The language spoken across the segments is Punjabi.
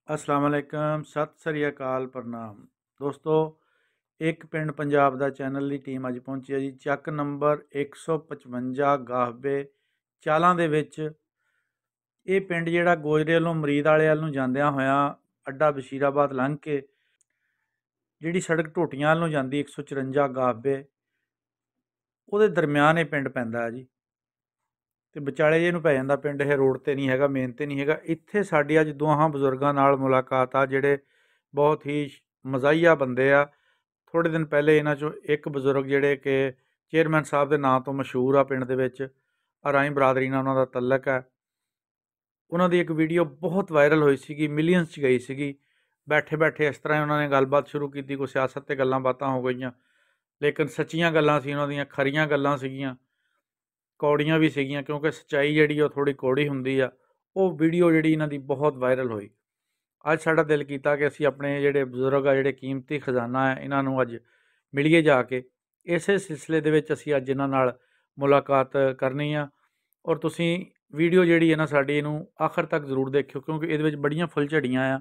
अस्सलाम वालेकुम सत श्री अकाल प्रणाम दोस्तों। एक पिंड पंजाब दा चैनल की टीम अज पहुंची है जी ਚੱਕ नंबर 155 गाहबे ਚਾਲਾਂ ਦੇ ਵਿੱਚ। ਇਹ ਪਿੰਡ ਜਿਹੜਾ ਗੋਜਰੇ ਵੱਲੋਂ ਮਰੀਦ ਵਾਲੇ ਵੱਲ ਨੂੰ ਜਾਂਦਿਆਂ ਹੋਇਆਂ ਅੱਡਾ ਬਸ਼ੀਰਾਬਾਦ ਲੰਘ ਕੇ ਜਿਹੜੀ ਸੜਕ ਢੋਟੀਆਂ ਵੱਲ ਨੂੰ ਜਾਂਦੀ 154 गाहबे ਉਹਦੇ ਦਰਮਿਆਨ ਇਹ ਪਿੰਡ ਪੈਂਦਾ ਹੈ ਜੀ। ਤੇ ਵਿਚਾਲੇ ਜਿਹਨੂੰ ਪੈ ਜਾਂਦਾ ਪਿੰਡ। ਇਹ ਰੋਡ ਤੇ ਨਹੀਂ ਹੈਗਾ, ਮੇਨ ਤੇ ਨਹੀਂ ਹੈਗਾ। ਇੱਥੇ ਸਾਡੀ ਅੱਜ ਦੋਹਾਂ ਬਜ਼ੁਰਗਾਂ ਨਾਲ ਮੁਲਾਕਾਤ ਆ ਜਿਹੜੇ ਬਹੁਤ ਹੀ ਮਜ਼ਾਹੀਆ ਬੰਦੇ ਆ। ਥੋੜ੍ਹੇ ਦਿਨ ਪਹਿਲੇ ਇਹਨਾਂ 'ਚੋਂ ਇੱਕ ਬਜ਼ੁਰਗ ਜਿਹੜੇ ਕਿ ਚੇਅਰਮੈਨ ਸਾਹਿਬ ਦੇ ਨਾਂ ਤੋਂ ਮਸ਼ਹੂਰ ਆ ਪਿੰਡ ਦੇ ਵਿੱਚ, ਅਰਾਈ ਬਰਾਦਰੀ ਨਾਲ ਉਹਨਾਂ ਦਾ ਤਲਕ ਹੈ। ਉਹਨਾਂ ਦੀ ਇੱਕ ਵੀਡੀਓ ਬਹੁਤ ਵਾਇਰਲ ਹੋਈ ਸੀਗੀ, ਮਿਲੀਅਨਸ 'ਚ ਗਈ ਸੀਗੀ। ਬੈਠੇ ਬੈਠੇ ਇਸ ਤਰ੍ਹਾਂ ਉਹਨਾਂ ਨੇ ਗੱਲਬਾਤ ਸ਼ੁਰੂ ਕੀਤੀ, ਕੋਈ ਸਿਆਸਤ 'ਤੇ ਗੱਲਾਂ ਬਾਤਾਂ ਹੋ ਗਈਆਂ, ਲੇਕਿਨ ਸੱਚੀਆਂ ਗੱਲਾਂ ਸੀ, ਉਹਨਾਂ ਦੀਆਂ ਖਰੀਆਂ ਗੱਲਾਂ ਸੀਗੀਆਂ, ਕੌੜੀਆਂ ਵੀ ਸੀਗੀਆਂ, ਕਿਉਂਕਿ ਸੱਚਾਈ ਜਿਹੜੀ ਉਹ ਥੋੜ੍ਹੀ ਕੌੜੀ ਹੁੰਦੀ ਆ। ਉਹ ਵੀਡੀਓ ਜਿਹੜੀ ਇਹਨਾਂ ਦੀ ਬਹੁਤ ਵਾਇਰਲ ਹੋਈ। ਅੱਜ ਸਾਡਾ ਦਿਲ ਕੀਤਾ ਕਿ ਅਸੀਂ ਆਪਣੇ ਜਿਹੜੇ ਬਜ਼ੁਰਗ ਆ, ਜਿਹੜੇ ਕੀਮਤੀ ਖਜ਼ਾਨਾ ਹੈ, ਇਹਨਾਂ ਨੂੰ ਅੱਜ ਮਿਲੀਏ ਜਾ ਕੇ। ਇਸੇ ਸਿਲਸਿਲੇ ਦੇ ਵਿੱਚ ਅਸੀਂ ਅੱਜ ਇਹਨਾਂ ਨਾਲ ਮੁਲਾਕਾਤ ਕਰਨੀ ਆ। ਔਰ ਤੁਸੀਂ ਵੀਡੀਓ ਜਿਹੜੀ ਹੈ ਨਾ ਸਾਡੀ, ਇਹਨੂੰ ਆਖਰ ਤੱਕ ਜ਼ਰੂਰ ਦੇਖਿਓ, ਕਿਉਂਕਿ ਇਹਦੇ ਵਿੱਚ ਬੜੀਆਂ ਫੁੱਲਝੜੀਆਂ ਆ,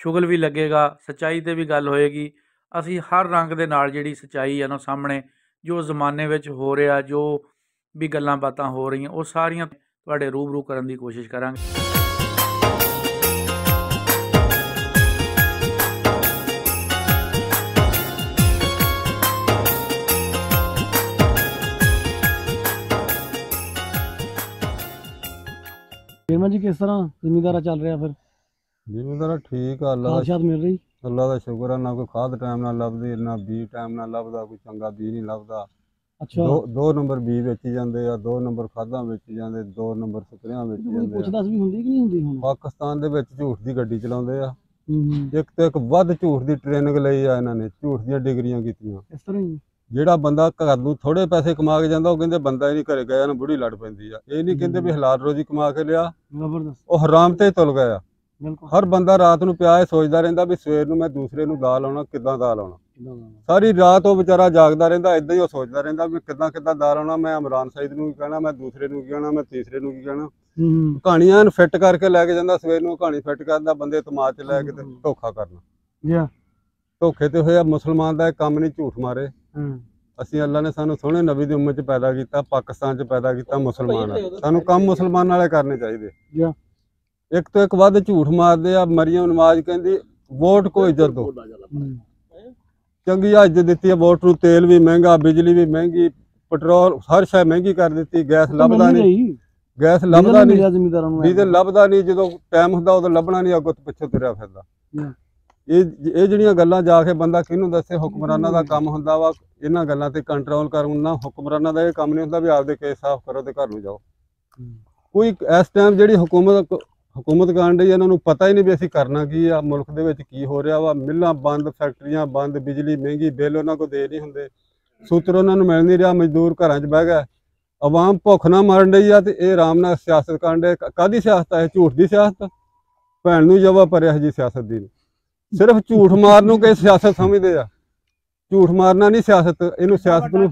ਸ਼ੁਗਲ ਵੀ ਲੱਗੇਗਾ, ਸੱਚਾਈ 'ਤੇ ਵੀ ਗੱਲ ਹੋਏਗੀ। ਅਸੀਂ ਹਰ ਰੰਗ ਦੇ ਨਾਲ ਜਿਹੜੀ ਸੱਚਾਈ ਹੈ ਨਾ ਸਾਹਮਣੇ, ਜੋ ਜ਼ਮਾਨੇ ਵਿੱਚ ਹੋ ਰਿਹਾ, ਜੋ ਵੀ ਗੱਲਾਂ ਬਾਤਾਂ ਹੋ ਰਹੀਆਂ, ਉਹ ਸਾਰੀਆਂ ਤੁਹਾਡੇ ਰੂਬਰੂ ਕਰਨ ਦੀ ਕੋਸ਼ਿਸ਼ ਕਰਾਂਗੇ। जी किस तरह जिमीदारा चल रहा फिर? जिमीदारा ठीक है, अल्लाह खाद मिल रही? अल्लाह का शुक्र है। ना कोई खाद टाइम ना लभदी, ना बी टाइम ना लभदा, कोई चंगा बी नहीं लभदा। अच्छा, दो नंबर बी बेची जाते आ, 2 नंबर खादां बेची जाते, 2 नंबर स्प्रेयां बेची जाते। पुछदास भी हुंदी कि नहीं हुंदी? हुण पाकिस्तान दे विच झूठ दी गड्डी चलाउंदे आ। एक तो एक वध झूठ दी ट्रेनिंग लई आ, इन्हां ने झूठ दी डिग्रियां कीतियां। इस तरह ही ਜਿਹੜਾ ਬੰਦਾ ਘਰ ਨੂੰ ਥੋੜੇ ਪੈਸੇ ਕਮਾ ਕੇ ਜਾਂਦਾ, ਉਹ ਕਹਿੰਦੇ ਬੰਦਾ ਹੀ ਨਹੀਂ ਘਰੇ ਗਿਆ ਨਾ ਬੁੜੀ ਲੜ ਪੈਂਦੀ ਆ। ਇਹ ਨਹੀਂ ਕਹਿੰਦੇ ਵੀ ਹਲਾਲ ਰੋਜ਼ੀ ਕਮਾ ਕੇ ਲਿਆ, ਜ਼ਬਰਦਸਤ ਉਹ ਹਰਾਮ ਤੇ ਤੁਲ ਗਿਆ। ਬਿਲਕੁਲ। ਹਰ ਬੰਦਾ ਰਾਤ ਨੂੰ ਪਿਆ ਸੋਚਦਾ ਰਹਿੰਦਾ ਵੀ ਸਵੇਰ ਨੂੰ ਮੈਂ ਦੂਸਰੇ ਨੂੰ ਦਾਲ ਆਉਣਾ, ਕਿੱਦਾਂ ਦਾਲ ਆਉਣਾ। ਸਾਰੀ ਰਾਤ ਉਹ ਵਿਚਾਰਾ ਜਾਗਦਾ ਰਹਿੰਦਾ, ਇਦਾਂ ਹੀ ਉਹ ਸੋਚਦਾ ਰਹਿੰਦਾ ਵੀ ਕਿੱਦਾਂ ਦਾਲ ਆਉਣਾ। ਮੈਂ ਇਮਰਾਨ ਸਈਦ ਨੂੰ ਕੀ ਕਹਿਣਾ, ਮੈਂ ਦੂਸਰੇ ਨੂੰ ਕੀ ਕਹਿਣਾ, ਮੈਂ ਤੀਸਰੇ ਨੂੰ ਕੀ ਕਹਿਣਾ। ਕਹਾਣੀਆਂ ਨੂੰ ਫਿੱਟ ਕਰਕੇ ਲੈ ਕੇ ਜਾਂਦਾ, ਸਵੇਰ ਨੂੰ ਕਹਾਣੀ ਫਿੱਟ ਕਰਦਾ, ਬੰਦੇ ਤਮਾਚ ਚ ਲੈ ਕੇ ਤੇ ਧੋਖਾ ਕਰਨਾ। ਧੋਖੇ ਤੇ ਹੋਇਆ ਮੁਸਲਮਾਨ ਦਾ ਇਹ ਕੰਮ ਨਹੀਂ, ਝੂਠ ਮਾਰੇ। ਅਸੀਂ ਅੱਲਾ ਨੇ ਸਾਨੂੰ ਸੋਹਣੇ ਨਬੀ ਦੀ ਉਮਤ 'ਚ ਪੈਦਾ ਕੀਤਾ, ਪਾਕਿਸਤਾਨ 'ਚ ਪੈਦਾ ਕੀਤਾ, ਮੁਸਲਮਾਨ। ਸਾਨੂੰ ਕੰਮ ਮੁਸਲਮਾਨ ਵਾਲੇ ਕਰਨੇ ਚਾਹੀਦੇ। ਇੱਕ ਤੋਂ ਇੱਕ ਵੱਧ ਝੂਠ ਮਾਰਦੇ ਆ। ਮਰੀਮ ਨਵਾਜ਼ ਕਹਿੰਦੀ ਵੋਟ ਕੋ ਇੱਜ਼ਤ ਦੋ। ਚੰਗੀ ਇੱਜ਼ਤ ਦਿੱਤੀ ਆ ਵੋਟ ਨੂੰ। ਤੇਲ ਵੀ ਮਹਿੰਗਾ, ਬਿਜਲੀ ਵੀ ਮਹਿੰਗੀ, ਪੈਟਰੋਲ ਹਰ ਸ਼ੈ ਮਹਿੰਗੀ ਕਰ ਦਿੱਤੀ। ਗੈਸ ਲੱਭਦਾ ਨਹੀਂ, ਗੈਸ ਲੱਭਦਾ ਨਹੀਂ, ਡੀਜ਼ਲ ਲੱਭਦਾ ਨਹੀਂ। ਜਦੋਂ ਟਾਈਮ ਹੁੰਦਾ ਉਦੋਂ ਲੱਭਣਾ ਨਹੀਂ, ਅੱਗੋਂ ਪਿੱਛੋਂ ਤੁਰਿਆ ਫਿਰਦਾ। ਇਹ ਜਿਹੜੀਆਂ ਗੱਲਾਂ ਜਾ ਕੇ ਬੰਦਾ ਕਿਹਨੂੰ ਦੱਸੇ? ਹੁਕਮਰਾਨਾਂ ਦਾ ਕੰਮ ਹੁੰਦਾ ਵਾ ਇਹਨਾਂ ਗੱਲਾਂ ਤੇ ਕੰਟਰੋਲ ਕਰਨਾ। ਹੁਕਮਰਾਨਾਂ ਦਾ ਇਹ ਕੰਮ ਨਹੀਂ ਹੁੰਦਾ ਵੀ ਆਪਦੇ ਕੇਸ ਸਾਫ਼ ਕਰੋ ਤੇ ਘਰ ਨੂੰ ਜਾਓ। ਕੋਈ ਇਸ ਟਾਈਮ ਜਿਹੜੀ ਹੁਕੂਮਤ ਕਰਨ ਡਈ, ਇਹਨਾਂ ਨੂੰ ਪਤਾ ਹੀ ਨਹੀਂ ਵੀ ਅਸੀਂ ਕਰਨਾ ਕੀ ਆ, ਮੁਲਕ ਦੇ ਵਿੱਚ ਕੀ ਹੋ ਰਿਹਾ ਵਾ। ਮਿੱਲਾਂ ਬੰਦ, ਫੈਕਟਰੀਆਂ ਬੰਦ, ਬਿਜਲੀ ਮਹਿੰਗੀ, ਬਿੱਲ ਉਹਨਾਂ ਕੋਲ ਦੇ ਨਹੀਂ ਹੁੰਦੇ, ਸੂਤਰ ਉਹਨਾਂ ਨੂੰ ਮਿਲ ਨਹੀਂ ਰਿਹਾ, ਮਜ਼ਦੂਰ ਘਰਾਂ 'ਚ ਬਹਿ ਗਏ, ਆਵਾਮ ਭੁੱਖ ਨਾ ਮਰਨ ਡਈ ਆ ਤੇ ਇਹ ਆਰਾਮ ਨਾਲ ਸਿਆਸਤ ਕਰਨ ਡੇ। ਕਾਹਦੀ ਸਿਆਸਤ ਹੈ? ਝੂਠ ਦੀ ਸਿਆਸਤ। ਭੈਣ ਨੂੰ ਜਵਾ ਭਰਿਆ ਜੀ ਸਿਆਸਤ ਦੀ। ਸਿਰਫ ਝੂਠ ਮਾਰਨ ਨੂੰ ਕਈ ਸਿਆਸਤ ਸਮਝਦੇ ਆ। ਝੂਠ ਮਾਰਨਾ ਨਹੀਂ ਸਿਆਸਤ। ਇਹਨੂੰ ਸਿਆਸਤ ਨੂੰ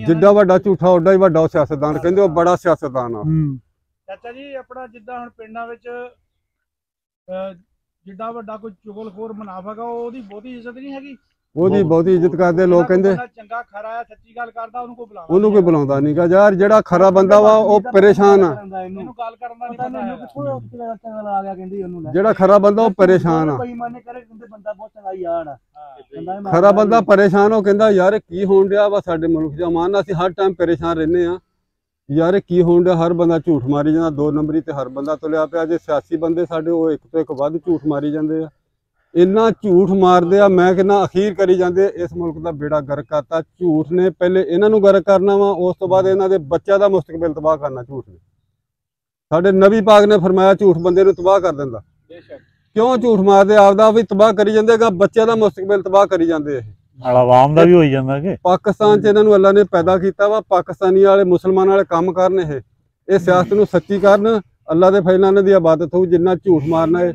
ਜਿੱਡਾ ਵੱਡਾ ਝੂਠਾ ਓਡਾ ਹੀ ਵੱਡਾ ਸਿਆਸਤਦਾਨ ਕਹਿੰਦੇ। ਉਹ ਬੜਾ ਸਿਆਸਤਦਾਨ ਆ। ਚਾਚਾ ਜੀ ਆਪਣਾ ਜਿੱਦਾਂ ਹੁਣ ਪਿੰਡਾਂ ਵਿੱਚ ਜਿੱਡਾ ਵੱਡਾ ਕੋਈ ਚੁਗਲਖੋਰ ਮੁਨਾਫਿਕ ਆ, ਉਹਦੀ ਬਹੁਤੀ ਇੱਜ਼ਤ ਨਹੀਂ ਹੈਗੀ। ਉਹਦੀ ਬਹੁਤੀ ਇੱਜ਼ਤ ਕਰਦੇ ਲੋਕ। ਕਹਿੰਦੇ ਚੰਗਾ ਖਰਾ ਆ, ਸੱਚੀ ਗੱਲ ਕਰਦਾ, ਉਹਨੂੰ ਕੋਈ ਬੁਲਾਉਂਦਾ ਨਹੀਂ ਗਾ। ਯਾਰ ਜਿਹੜਾ ਖਰਾ ਬੰਦਾ ਵਾ ਉਹ ਪਰੇਸ਼ਾਨ ਆ। ਇਹਨੂੰ ਗੱਲ ਕਰਨ ਦਾ ਨਹੀਂ ਪਤਾ। ਜਿਹੜਾ ਖਰਾ ਬੰਦਾ ਉਹ ਪਰੇਸ਼ਾਨ ਆ। ਖਰਾ ਬੰਦਾ ਪਰੇਸ਼ਾਨ। ਉਹ ਕਹਿੰਦਾ ਯਾਰ ਕੀ ਹੋਣ ਡਿਆ ਵਾ ਸਾਡੇ ਮੁਲਕ 'ਚ। ਅਮਾਨ ਅਸੀਂ ਹਰ ਟਾਈਮ ਪਰੇਸ਼ਾਨ ਰਹਿੰਦੇ ਆ। ਯਾਰ ਕੀ ਹੋਣ ਡਿਆ? ਹਰ ਬੰਦਾ ਝੂਠ ਮਾਰੀ ਜਾਂਦਾ, 2 ਨੰਬਰੀ ਤੇ ਹਰ ਬੰਦਾ ਤੁਲਿਆ ਪਿਆ। ਜੇ ਸਿਆਸੀ ਬੰਦੇ ਸਾਡੇ ਉਹ ਇੱਕ ਤੋਂ ਇੱਕ ਵੱਧ ਝੂਠ ਮਾਰੀ ਜਾਂਦੇ ਆ। ਇੰਨਾ ਝੂਠ ਮਾਰਦੇ ਆ, ਮੈਂ ਕਹਿੰਦਾ ਅਖੀਰ ਕਰੀ ਜਾਂਦੇ। ਇਸ ਮੁਲਕ ਦਾ ਬੇੜਾ ਗਰਕ ਕਰਤਾ ਝੂਠ ਨੇ। ਪਹਿਲੇ ਇਹਨਾਂ ਨੂੰ ਗਰਕ ਕਰਨਾ ਵਾ, ਉਸ ਤੋਂ ਬਾਅਦ ਇਹਨਾਂ ਦੇ ਬੱਚਿਆਂ ਦਾ ਮੁਸਤਕਬਲ ਤਬਾਹ ਕਰਨਾ ਝੂਠ ਨੇ। ਸਾਡੇ ਨਬੀ ਪਾਕ ਨੇ ਫਰਮਾਇਆ ਝੂਠ ਬੰਦੇ ਨੂੰ ਤਬਾਹ ਕਰ ਦਿੰਦਾ। ਕਿਉਂ ਝੂਠ ਮਾਰਦੇ? ਆਪਦਾ ਵੀ ਤਬਾਹ ਕਰੀ ਜਾਂਦੇ, ਬੱਚਿਆਂ ਦਾ ਮੁਸਤਕਬਲ ਤਬਾਹ ਕਰੀ ਜਾਂਦੇ। ਇਹ ਆਵਾਮ ਦਾ ਵੀ ਹੋਈ ਜਾਂਦਾ ਕਿ ਪਾਕਿਸਤਾਨ 'ਚ ਇਹਨਾਂ ਨੂੰ ਅੱਲਾ ਨੇ ਪੈਦਾ ਕੀਤਾ ਵਾ। ਪਾਕਿਸਤਾਨੀ ਵਾਲੇ ਮੁਸਲਮਾਨਾਂ ਵਾਲੇ ਕੰਮ ਕਰਨ। ਇਹ ਸਿਆਸਤ ਨੂੰ ਸੱਚੀ ਕਰਨ। ਅੱਲਾ ਦੇ ਫਜ਼ਲਾਂ ਦੀ ਇਬਾਦਤ ਹੋਊ। ਜਿੰਨਾ ਝੂਠ ਮਾਰਨਾ ਹੈ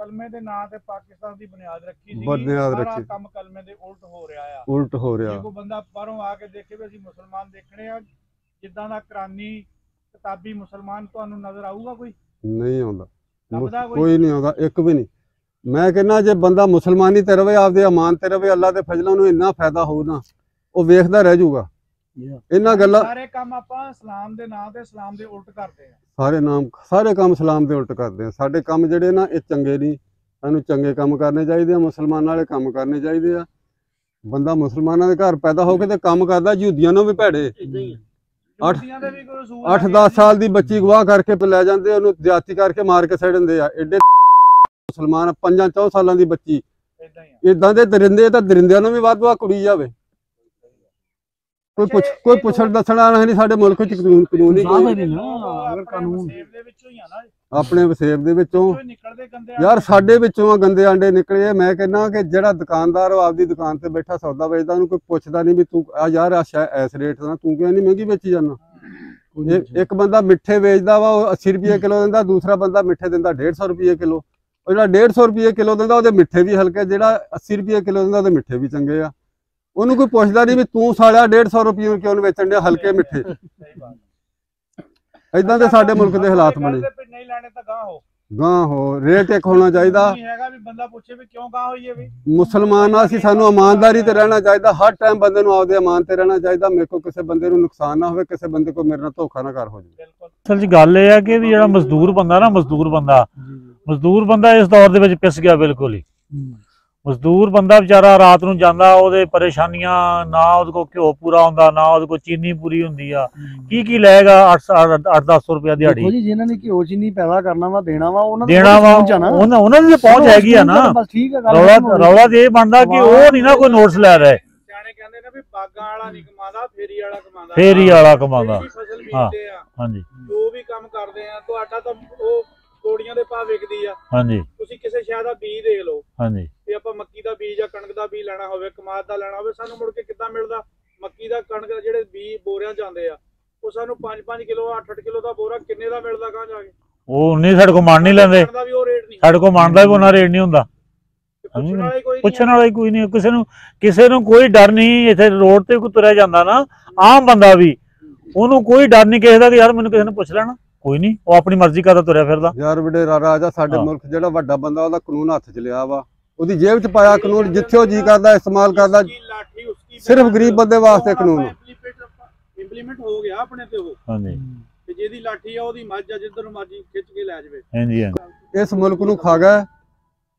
ਕਲਮੇ ਦੇ ਨਾਂ ਤੇ ਪਾਕਿਸਤਾਨ ਦੀ ਬੁਨਿਆਦ ਰੱਖੀ ਸੀ। ਸਾਰਾ ਕੰਮ ਕਲਮੇ ਦੇ ਉਲਟ ਹੋ ਰਿਹਾ ਆ। ਉਲਟ ਹੋ ਰਿਹਾ। ਕੋਈ ਬੰਦਾ ਬਾਹਰੋਂ ਆ ਕੇ ਦੇਖੇ ਵੀ ਅਸੀਂ ਮੁਸਲਮਾਨ ਦੇਖਣੇ ਆ, ਜਿੱਦਾਂ ਦਾ ਕੁਰਾਨੀ ਕਿਤਾਬੀ ਮੁਸਲਮਾਨ ਤੁਹਾਨੂੰ ਨਜ਼ਰ ਆਊਗਾ? ਕੋਈ ਨਹੀਂ ਆਉਂਦਾ। ਕੋਈ ਨਹੀਂ ਆਉਂਦਾ, ਇੱਕ ਵੀ ਨਹੀਂ। ਮੈਂ ਕਹਿੰਦਾ ਜੇ ਬੰਦਾ ਮੁਸਲਮਾਨੀ ਤੇ ਰਵੇ, ਆਪਦੇ ਇਮਾਨ ਤੇ ਰਵੇ, ਅੱਲਾ ਦੇ ਫਜ਼ਲਾਂ ਨੂੰ ਇੰਨਾ ਫਾਇਦਾ ਹੋਊ ਨਾ, ਉਹ ਵੇਖਦਾ ਰਹਿ ਜਾਊਗਾ। ਇਹਨਾਂ ਗੱਲਾਂ ਸਾਰੇ ਕੰਮ ਆਪਾਂ ਇਸਲਾਮ ਦੇ ਨਾਂ ਤੇ ਇਸਲਾਮ ਦੇ ਉਲਟ ਕਰਦੇ ਆ। ਸਾਰੇ ਕੰਮ ਇਸਲਾਮ ਦੇ ਉਲਟ ਕਰਦੇ ਆ। ਸਾਡੇ ਕੰਮ ਜਿਹੜੇ ਨਾ ਇਹ ਚੰਗੇ ਨਹੀਂ, ਸਾਨੂੰ ਚੰਗੇ ਕੰਮ ਕਰਨੇ ਚਾਹੀਦੇ ਆ, ਮੁਸਲਮਾਨਾਂ ਵਾਲੇ ਕੰਮ ਕਰਨੇ ਚਾਹੀਦੇ ਆ। ਬੰਦਾ ਮੁਸਲਮਾਨਾਂ ਦੇ ਘਰ ਪੈਦਾ ਹੋ ਕੇ ਤੇ ਕੰਮ ਕਰਦਾ, ਯਹੂਦੀਆਂ ਨੂੰ ਵੀ ਭੈੜੇ 8-10 ਸਾਲ ਦੀ ਬੱਚੀ ਗਵਾਹ ਕਰਕੇ ਲੈ ਜਾਂਦੇ, ਉਹਨੂੰ ਜ਼ਿਆਦਤੀ ਕਰਕੇ ਮਾਰ ਕੇ ਛੱਡ ਦਿੰਦੇ ਆ। ਐਡੇ ਮੁਸਲਮਾਨ 5-4 ਸਾਲਾਂ ਦੀ ਬੱਚੀ ਇਦਾਂ ਦੇ ਦਰਿੰਦੇ, ਤਾਂ ਦਰਿੰਦਿਆਂ ਨੂੰ ਵੀ ਵੱਧ ਕੁੜੀ ਜਾਵੇ। ਕੋਈ ਪੁੱਛਣ ਦੱਸਣਾ ਨਹੀਂ। ਸਾਡੇ ਮੁਲਕ ਚ ਕਾਨੂੰਨ ਹੀ ਆਪਣੇ ਵਸੇਬ ਦੇ ਵਿੱਚੋਂ ਯਾਰ, ਸਾਡੇ ਵਿੱਚੋਂ ਗੰਦੇ ਆਂਡੇ ਨਿਕਲੇ। ਮੈਂ ਕਹਿੰਦਾ ਕਿ ਜਿਹੜਾ ਦੁਕਾਨਦਾਰ ਉਹ ਆਪਦੀ ਦੁਕਾਨ ਤੇ ਬੈਠਾ ਸੌਦਾ ਵੇਚਦਾ, ਉਹਨੂੰ ਕੋਈ ਪੁੱਛਦਾ ਨਹੀਂ ਵੀ ਤੂੰ ਆ ਯਾਰ ਇਸ ਰੇਟ ਦਾ ਤੂੰ ਕਿਉਂ ਨਹੀਂ ਮਹਿੰਗੀ ਵੇਚੀ ਜਾਂਦਾ। ਇੱਕ ਬੰਦਾ ਮਿੱਠੇ ਵੇਚਦਾ ਵਾ, ਉਹ 80 ਰੁਪਏ ਕਿਲੋ ਦਿੰਦਾ, ਦੂਸਰਾ ਬੰਦਾ ਮਿੱਠੇ ਦਿੰਦਾ 150 ਰੁਪਏ ਕਿਲੋ। ਉਹ ਜਿਹੜਾ 150 ਰੁਪਏ ਕਿਲੋ ਦਿੰਦਾ ਉਹਦੇ ਮਿੱਠੇ ਵੀ ਹਲਕੇ, ਜਿਹੜਾ 80 ਰੁਪਏ ਕਿਲੋ ਦਿੰਦਾ ਉਹਦੇ ਮਿੱਠੇ ਵੀ ਚੰਗੇ ਆ। ਉਹਨੂੰ ਕੋਈ ਪੁੱਛਦਾ ਨਹੀਂ ਵੀ ਤੂੰ ਸਾਲਿਆ 150 ਰੁਪਏ ਕਿਉਂ ਵੇਚਣ ਡਿਆ ਹਲਕੇ ਮਿੱਠੇ। ਏਦਾਂ ਦੇ ਸਾਡੇ ਮੁਲਕ ਦੇ ਹਾਲਾਤ ਬਣੇ। ਨਹੀਂ ਲੈਣੇ ਤਾਂ ਗਾਂ ਹੋ ਰੇਟ ਇੱਕ ਹੋਣਾ ਚਾਹੀਦਾ। ਬੰਦਾ ਪੁੱਛੇ ਵੀ ਕਿਉਂ ਗਾਂ ਹੋਈਏ ਵੀ ਮੁਸਲਮਾਨ ਆ ਅਸੀਂ, ਸਾਨੂੰ ਇਮਾਨਦਾਰੀ ਤੇ ਰਹਿਣਾ ਚਾਹੀਦਾ। ਹਰ ਟਾਈਮ ਬੰਦੇ ਨੂੰ ਆਪਦੇ ਇਮਾਨ ਤੇ ਰਹਿਣਾ ਚਾਹੀਦਾ। ਮੇਰੇ ਕੋਲ ਕਿਸੇ ਬੰਦੇ ਨੂੰ ਨੁਕਸਾਨ ਨਾ ਹੋਵੇ, ਕਿਸੇ ਬੰਦੇ ਕੋਲ ਮੇਰੇ ਨਾਲ ਧੋਖਾ ਨਾ ਕਰ ਹੋ ਜਾਵੇ। ਅਸਲ 'ਚ ਗੱਲ ਇਹ ਹੈ ਕਿ ਵੀ ਜਿਹੜਾ ਮਜ਼ਦੂਰ ਬੰਦਾ ਨਾ, ਮਜ਼ਦੂਰ ਬੰਦਾ ਇਸ ਦੌਰ ਦੇ ਵਿੱਚ ਪਿਸ ਗਿਆ ਬਿਲਕੁਲ ਹੀ। ਮਜ਼ਦੂਰ ਬੰਦਾ ਵਿਚਾਰਾ ਰਾਤ ਨੂੰ ਜਾਂਦਾ, ਉਹਦੇ ਪਰੇਸ਼ਾਨੀਆਂ, ਨਾ ਉਹਦੇ ਕੋਲ ਘਿਓ ਪੂਰਾ ਹੁੰਦਾ, ਨਾ ਉਹਦੇ ਕੋਲ ਚੀਨੀ ਪੂਰੀ ਹੁੰਦੀ ਆ। ਕੀ ਲਏਗਾ 800-1000 ਰੁਪਇਆ ਦਿਹਾੜੀ। ਜੀ ਜਿਨ੍ਹਾਂ ਨੇ ਘਿਓ ਚੀਨੀ ਪੈਦਾ ਕਰਨਾ ਵਾ, ਦੇਣਾ ਵਾ, ਉਹਨਾਂ ਦੀ ਪਹੁੰਚ ਹੈਗੀ ਆ ਨਾ। ਰੌਲਾ ਤੇ ਇਹ ਬਣਦਾ ਕਿ ਉਹ ਨਹੀਂ ਨਾ ਕੋਈ ਨੋਟਸ ਲੈ ਰਹੇ। ਸਿਆਣੇ ਕਹਿੰਦੇ ਨੇ ਵੀ ਬਾਗਾਂ ਵਾਲਾ ਨਹੀਂ ਕਮਾਉਂਦਾ, ਫੇਰੀ ਵਾਲਾ ਕਮਾਉਂਦਾ। ਹਾਂ ਹਾਂਜੀ, ਜੋ ਵੀ ਕੰਮ ਕਰਦੇ ਆ, ਤੁਹਾਡਾ ਤਾਂ ਉਹ ਕੋੜੀਆਂ ਦੇ ਭਾਅ ਵਿਕਦੀ ਆ। ਹਾਂਜੀ, ਤੁਸੀਂ ਕਿਸੇ ਸ਼ਾਇਦ ਦਾ ਬੀਜ ਦੇਖ ਲਓ। ਹਾਂਜੀ, ਤੇ ਆਪਾਂ ਮੱਕੀ ਦਾ ਬੀਜ ਜਾਂ ਕਣਕ ਦਾ ਬੀਜ ਲੈਣਾ ਹੋਵੇ, ਕਮਾਦ ਦਾ ਲੈਣਾ ਹੋਵੇ, ਸਾਨੂੰ ਮੁੜ ਕੇ ਕਿੱਦਾਂ ਮਿਲਦਾ? ਮੱਕੀ ਦਾ, ਕਣਕ ਦਾ ਜਿਹੜੇ ਬੀਜ ਬੋਰਿਆਂ ਜਾਂਦੇ ਆ, ਉਹ ਸਾਨੂੰ 5-5 ਕਿਲੋ 8-8 ਕਿਲੋ ਦਾ ਬੋਰਾ ਕਿੰਨੇ ਦਾ ਮਿਲਦਾ ਗਾਂ ਜਾ ਕੇ? ਉਹ ਨਹੀਂ, ਸਾਡੇ ਕੋਲ ਮੰਨ ਨਹੀਂ ਲੈਂਦੇ। ਸਾਡੇ ਕੋਲ ਮੰਨਦਾ ਵੀ ਉਹਨਾਂ ਰੇਟ ਨਹੀਂ ਹੁੰਦਾ। ਪੁੱਛਣ ਵਾਲਾ ਹੀ ਕੋਈ ਨਹੀਂ। ਕਿਸੇ ਨੂੰ ਕੋਈ ਡਰ ਨਹੀਂ। ਇੱਥੇ ਰੋਡ ਤੇ ਕੋਈ ਤੁਰਿਆ ਜਾਂਦਾ ਨਾ, ਆਮ ਬੰਦਾ ਵੀ, ਉਹਨੂੰ ਕੋਈ ਡਰ ਨਹੀਂ ਕਿਸੇ ਦਾ ਕਿ ਯਾਰ ਮੈਨੂੰ ਕਿਸੇ ਨੇ ਪੁੱਛ ਲੈਣਾ। ਕੋਈ ਨਹੀਂ, ਉਹ ਆਪਣੀ ਮਰਜ਼ੀ ਕਰਦਾ ਤੁਰਿਆ ਫਿਰਦਾ। ਯਾਰ ਵਡੇਰਾ ਰਾਜਾ ਸਾਡੇ ਮੁਲਕ ਜਿਹੜਾ ਵੱਡਾ ਬੰਦਾ, ਉਹਦਾ ਕਾਨੂੰਨ ਹੱਥ 'ਚ ਲਿਆ ਵਾ, ਉਹਦੀ ਜੇਬ 'ਚ ਪਾਇਆ ਕਾਨੂੰਨ, ਜਿੱਥੇ ਉਹ ਜੀ ਕਰਦਾ ਇਸਤੇਮਾਲ ਕਰਦਾ। ਸਿਰਫ ਗਰੀਬ ਬੰਦੇ ਵਾਸਤੇ ਕਾਨੂੰਨ ਇੰਪਲੀਮੈਂਟ ਹੋ ਗਿਆ ਆਪਣੇ ਤੇ ਉਹ। ਹਾਂਜੀ, ਤੇ ਜਿਹਦੀ ਲਾਠੀ ਆ ਉਹਦੀ ਮੱਝ ਆ, ਜਿੱਧਰ ਨੂੰ ਮਰਜੀ ਖਿੱਚ ਕੇ ਲੈ ਜਾਵੇ। ਹਾਂਜੀ, ਇਸ ਮੁਲਕ ਨੂੰ ਖਾ ਗਿਆ।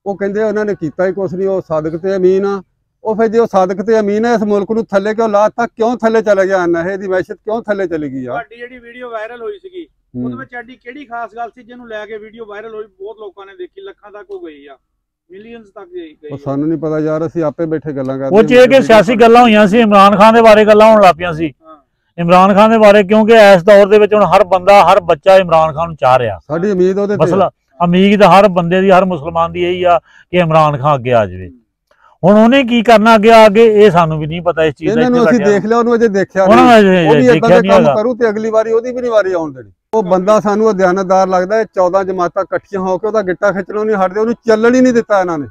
ਉਹ ਕਹਿੰਦੇ ਉਹਨਾਂ ਨੇ ਕੀਤਾ ਹੀ ਕੁਛ ਨਹੀਂ, ਉਹ ਸਾਦਕ ਤੇ ਅਮੀਨ ਆ। ਉਹ ਫਿਰ ਜੇ ਉਹ ਸਾਦਕ ਤੇ ਅਮੀਨ ਹੈ, ਇਸ ਮੁਲਕ ਨੂੰ ਥੱਲੇ ਕਿਉਂ ਲਾਤਾ? ਕਿਉਂ ਥੱਲੇ ਚਲੇ ਗਿਆ? ਨਸ਼ੇ ਦੀ ਮੈਸ਼ਤ ਕਿਉਂ ਥੱਲੇ ਚਲੀ ਗਈ ਆ? ਸਾਡੀ ਜਿਹੜੀ ਵੀਡੀਓ ਵਾਇਰਲ ਹੋਈ ਸੀਗੀ, ਉਹਦੇ ਵਿੱਚ ਐਡੀ ਕਿਹੜੀ ਖਾਸ ਗੱਲ ਸੀ ਜਿਹਨੂੰ ਲੈ ਕੇ ਵੀਡੀਓ ਵਾਇਰਲ ਹੋਈ? ਬਹੁਤ ਲੋਕਾਂ ਨੇ ਦੇਖੀ, ਲੱਖਾਂ ਤੱਕ ਹੋ ਗਈ ਆ, ਮਿਲੀਅਨਸ ਤੱਕ ਗਈ। ਉਹ ਸਾਨੂੰ ਨਹੀਂ ਪਤਾ ਯਾਰ, ਅਸੀਂ ਆਪੇ ਬੈਠੇ ਗੱਲਾਂ ਕਰਦੇ। ਉਹ ਚ ਕਿ ਸਿਆਸੀ ਗੱਲਾਂ ਹੋਈਆਂ ਸੀ, ਇਮਰਾਨ ਖਾਨ ਦੇ ਬਾਰੇ ਗੱਲਾਂ ਹੋਣ ਲੱਗ ਪਈਆਂ ਸੀ। ਇਮਰਾਨ ਖਾਨ ਦੇ ਬਾਰੇ, ਕਿਉਂਕਿ ਇਸ ਦੌਰ ਦੇ ਵਿੱਚ ਹੁਣ ਹਰ ਬੰਦਾ, ਹਰ ਬੱਚਾ ਇਮਰਾਨ ਖਾਨ ਨੂੰ ਚਾਹ ਰਿਹਾ। ਸਾਡੀ ਉਮੀਦ ਉਹਦੇ ਤੇ, ਮਸਲਾ ਉਮੀਦ ਹਰ ਬੰਦੇ ਦੀ, ਹਰ ਮੁਸਲਮਾਨ ਦੀ ਇਹੀ ਆ ਕਿ ਇਮਰਾਨ ਖਾਨ ਅੱਗੇ ਆ ਜਾਵੇ। ਹੁਣ ਉਹਨੇ ਕੀ ਕਰਨਾ ਅੱਗੇ ਇਹ ਸਾਨੂੰ ਵੀ ਨਹੀਂ ਪਤਾ। ਇਸ ਚੀਜ਼ ਦਾ ਅਸੀਂ ਦੇਖ ਲਿਆ, ਉਹਨੂੰ ਅਜੇ ਦੇਖਿਆ ਨਹੀਂ। ਉਹ ਵੀ ਇਦਾਂ ਦੇ ਕੰਮ ਕਰੂ ਤੇ ਅਗਲੀ ਵਾਰੀ ਉਹਦੀ ਵੀ ਨਹੀਂ ਵਾਰੀ ਆਉਣ ਦੇਣੀ। ਉਹ ਬੰਦਾ ਸਾਨੂੰ ਅਧਿਆਨਤਦਾਰ ਲੱਗਦਾ ਹੈ। 14 ਜਮਾਤਾਂ ਇਕੱਠੀਆਂ ਹੋ ਕੇ ਉਹਦਾ ਗਿੱਟਾ ਖਿੱਚਣੋਂ ਨਹੀਂ ਹਟਦੇ। ਉਹਨੂੰ ਚੱਲਣ ਹੀ ਨਹੀਂ ਦਿੱਤਾ ਇਹਨਾਂ ਨੇ।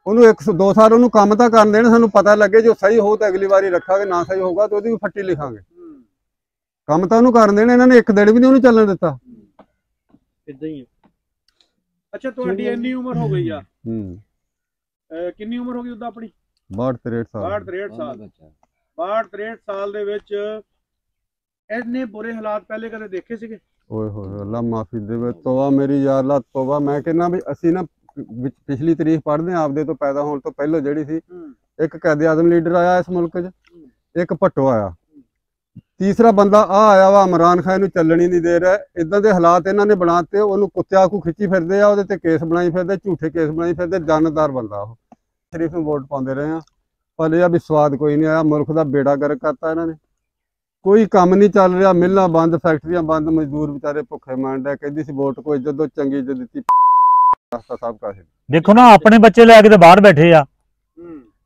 ਉਹਨੂੰ 102 ਸਾਲ ਉਹਨੂੰ ਕੰਮ ਤਾਂ ਕਰਨ ਦੇਣ, ਸਾਨੂੰ ਪਤਾ ਲੱਗੇ ਜੋ ਸਹੀ ਹੋਊ ਤਾਂ ਅਗਲੀ ਵਾਰੀ ਰੱਖਾਂਗੇ, ਨਾ ਸਹੀ ਹੋਊਗਾ ਤਾਂ ਉਹਦੀ ਵੀ ਫੱਟੀ ਲਿਖਾਂਗੇ। ਕੰਮ ਤਾਂ ਉਹਨੂੰ ਕਰਨ ਦੇਣ, ਇਹਨਾਂ ਨੇ ਇੱਕ ਦਿਨ ਵੀ ਨਹੀਂ ਉਹਨੂੰ ਚੱਲਣ ਦਿੱਤਾ। ਇਦਾਂ ਹੀ। ਅੱਛਾ, ਤੁਹਾਡੀ ਇੰਨੀ ਉਮਰ ਹੋ ਗਈ ਆ, ਕਿੰਨੀ ਉਮਰ ਹੋ ਗਈ ਉਹਦਾ ਆਪਣੀ? 62-63 ਸਾਲ। 62-63 ਸਾਲ ਦੇ ਵਿੱਚ ਇੰਨੇ ਬੁਰੇ ਹਾਲਾਤ ਪਹਿਲੇ ਕਦੇ ਦੇਖੇ ਸੀਗੇ? ਓਏ ਹੋਏ ਅੱਲਾ ਮਾਫੀ ਦੇਵੇ। ਤੋਬਾ ਮੇਰੀ ਯਾਰ ਅੱਲਾ ਤੋਬਾ। ਮੈਂ ਕਹਿੰਦਾ ਵੀ ਅਸੀਂ ਨਾ ਪਿਛਲੀ ਤਾਰੀਖ ਪੜ੍ਹਦੇ ਹਾਂ, ਆਪਦੇ ਤੋਂ ਪੈਦਾ ਹੋਣ ਤੋਂ ਪਹਿਲਾਂ ਜਿਹੜੀ ਸੀ। ਇੱਕ ਕਾਇਦੇ ਆਜ਼ਮ ਲੀਡਰ ਆਇਆ ਇਸ ਮੁਲਕ 'ਚ, ਇੱਕ ਭੱਟੋ ਆਇਆ, ਤੀਸਰਾ ਬੰਦਾ ਆ ਆਇਆ ਵਾ ਇਮਰਾਨ ਖਾਨ ਨੂੰ ਚੱਲਣ ਹੀ ਨਹੀਂ ਦੇ ਰਿਹਾ। ਇਦਾਂ ਦੇ ਹਾਲਾਤ ਇਹਨਾਂ ਨੇ ਬਣਾਤੇ। ਉਹਨੂੰ ਕੁੱਤਿਆਂ ਕੋ ਖਿੱਚੀ ਫਿਰਦੇ ਆ, ਉਹਦੇ ਤੇ ਕੇਸ ਬਣਾਈ ਫਿਰਦੇ, ਝੂਠੇ ਕੇਸ ਬਣਾਈ ਫਿਰਦੇ। ਜਾਨਦਾਰ ਬੰਦਾ ਉਹ। ਸ਼ਰੀਫ ਨੂੰ ਵੋਟ ਪਾਉਂਦੇ ਰਹੇ ਆ, ਪਰ ਇਹ ਆ ਵੀ ਸਵਾਦ ਕੋਈ ਨਹੀਂ ਆਇਆ। ਮੁਲਕ ਦਾ ਬੇੜਾ ਗਰਕ ਕਰਤਾ ਇਹਨਾਂ ਨੇ। ਕੋਈ ਕੰਮ ਨਹੀਂ ਚੱਲ ਰਿਹਾ, ਮਿਲਾਂ ਬੰਦ, ਫੈਕਟਰੀਆਂ ਬੰਦ, ਮਜ਼ਦੂਰ ਵਿਚਾਰੇ ਭੁੱਖੇ ਮਰਦੇ। ਕਹਿੰਦੀ ਸੀ ਵੋਟ ਕੋਈ ਜਦੋਂ ਚੰਗੀ ਇੱਜ਼ਤ ਦਿੱਤੀ। ਸਭ ਕਾਸ਼ ਦੇਖੋ ਨਾ, ਆਪਣੇ ਬੱਚੇ ਲੈ ਕੇ ਤੇ ਬਾਹਰ ਬੈਠੇ ਆ,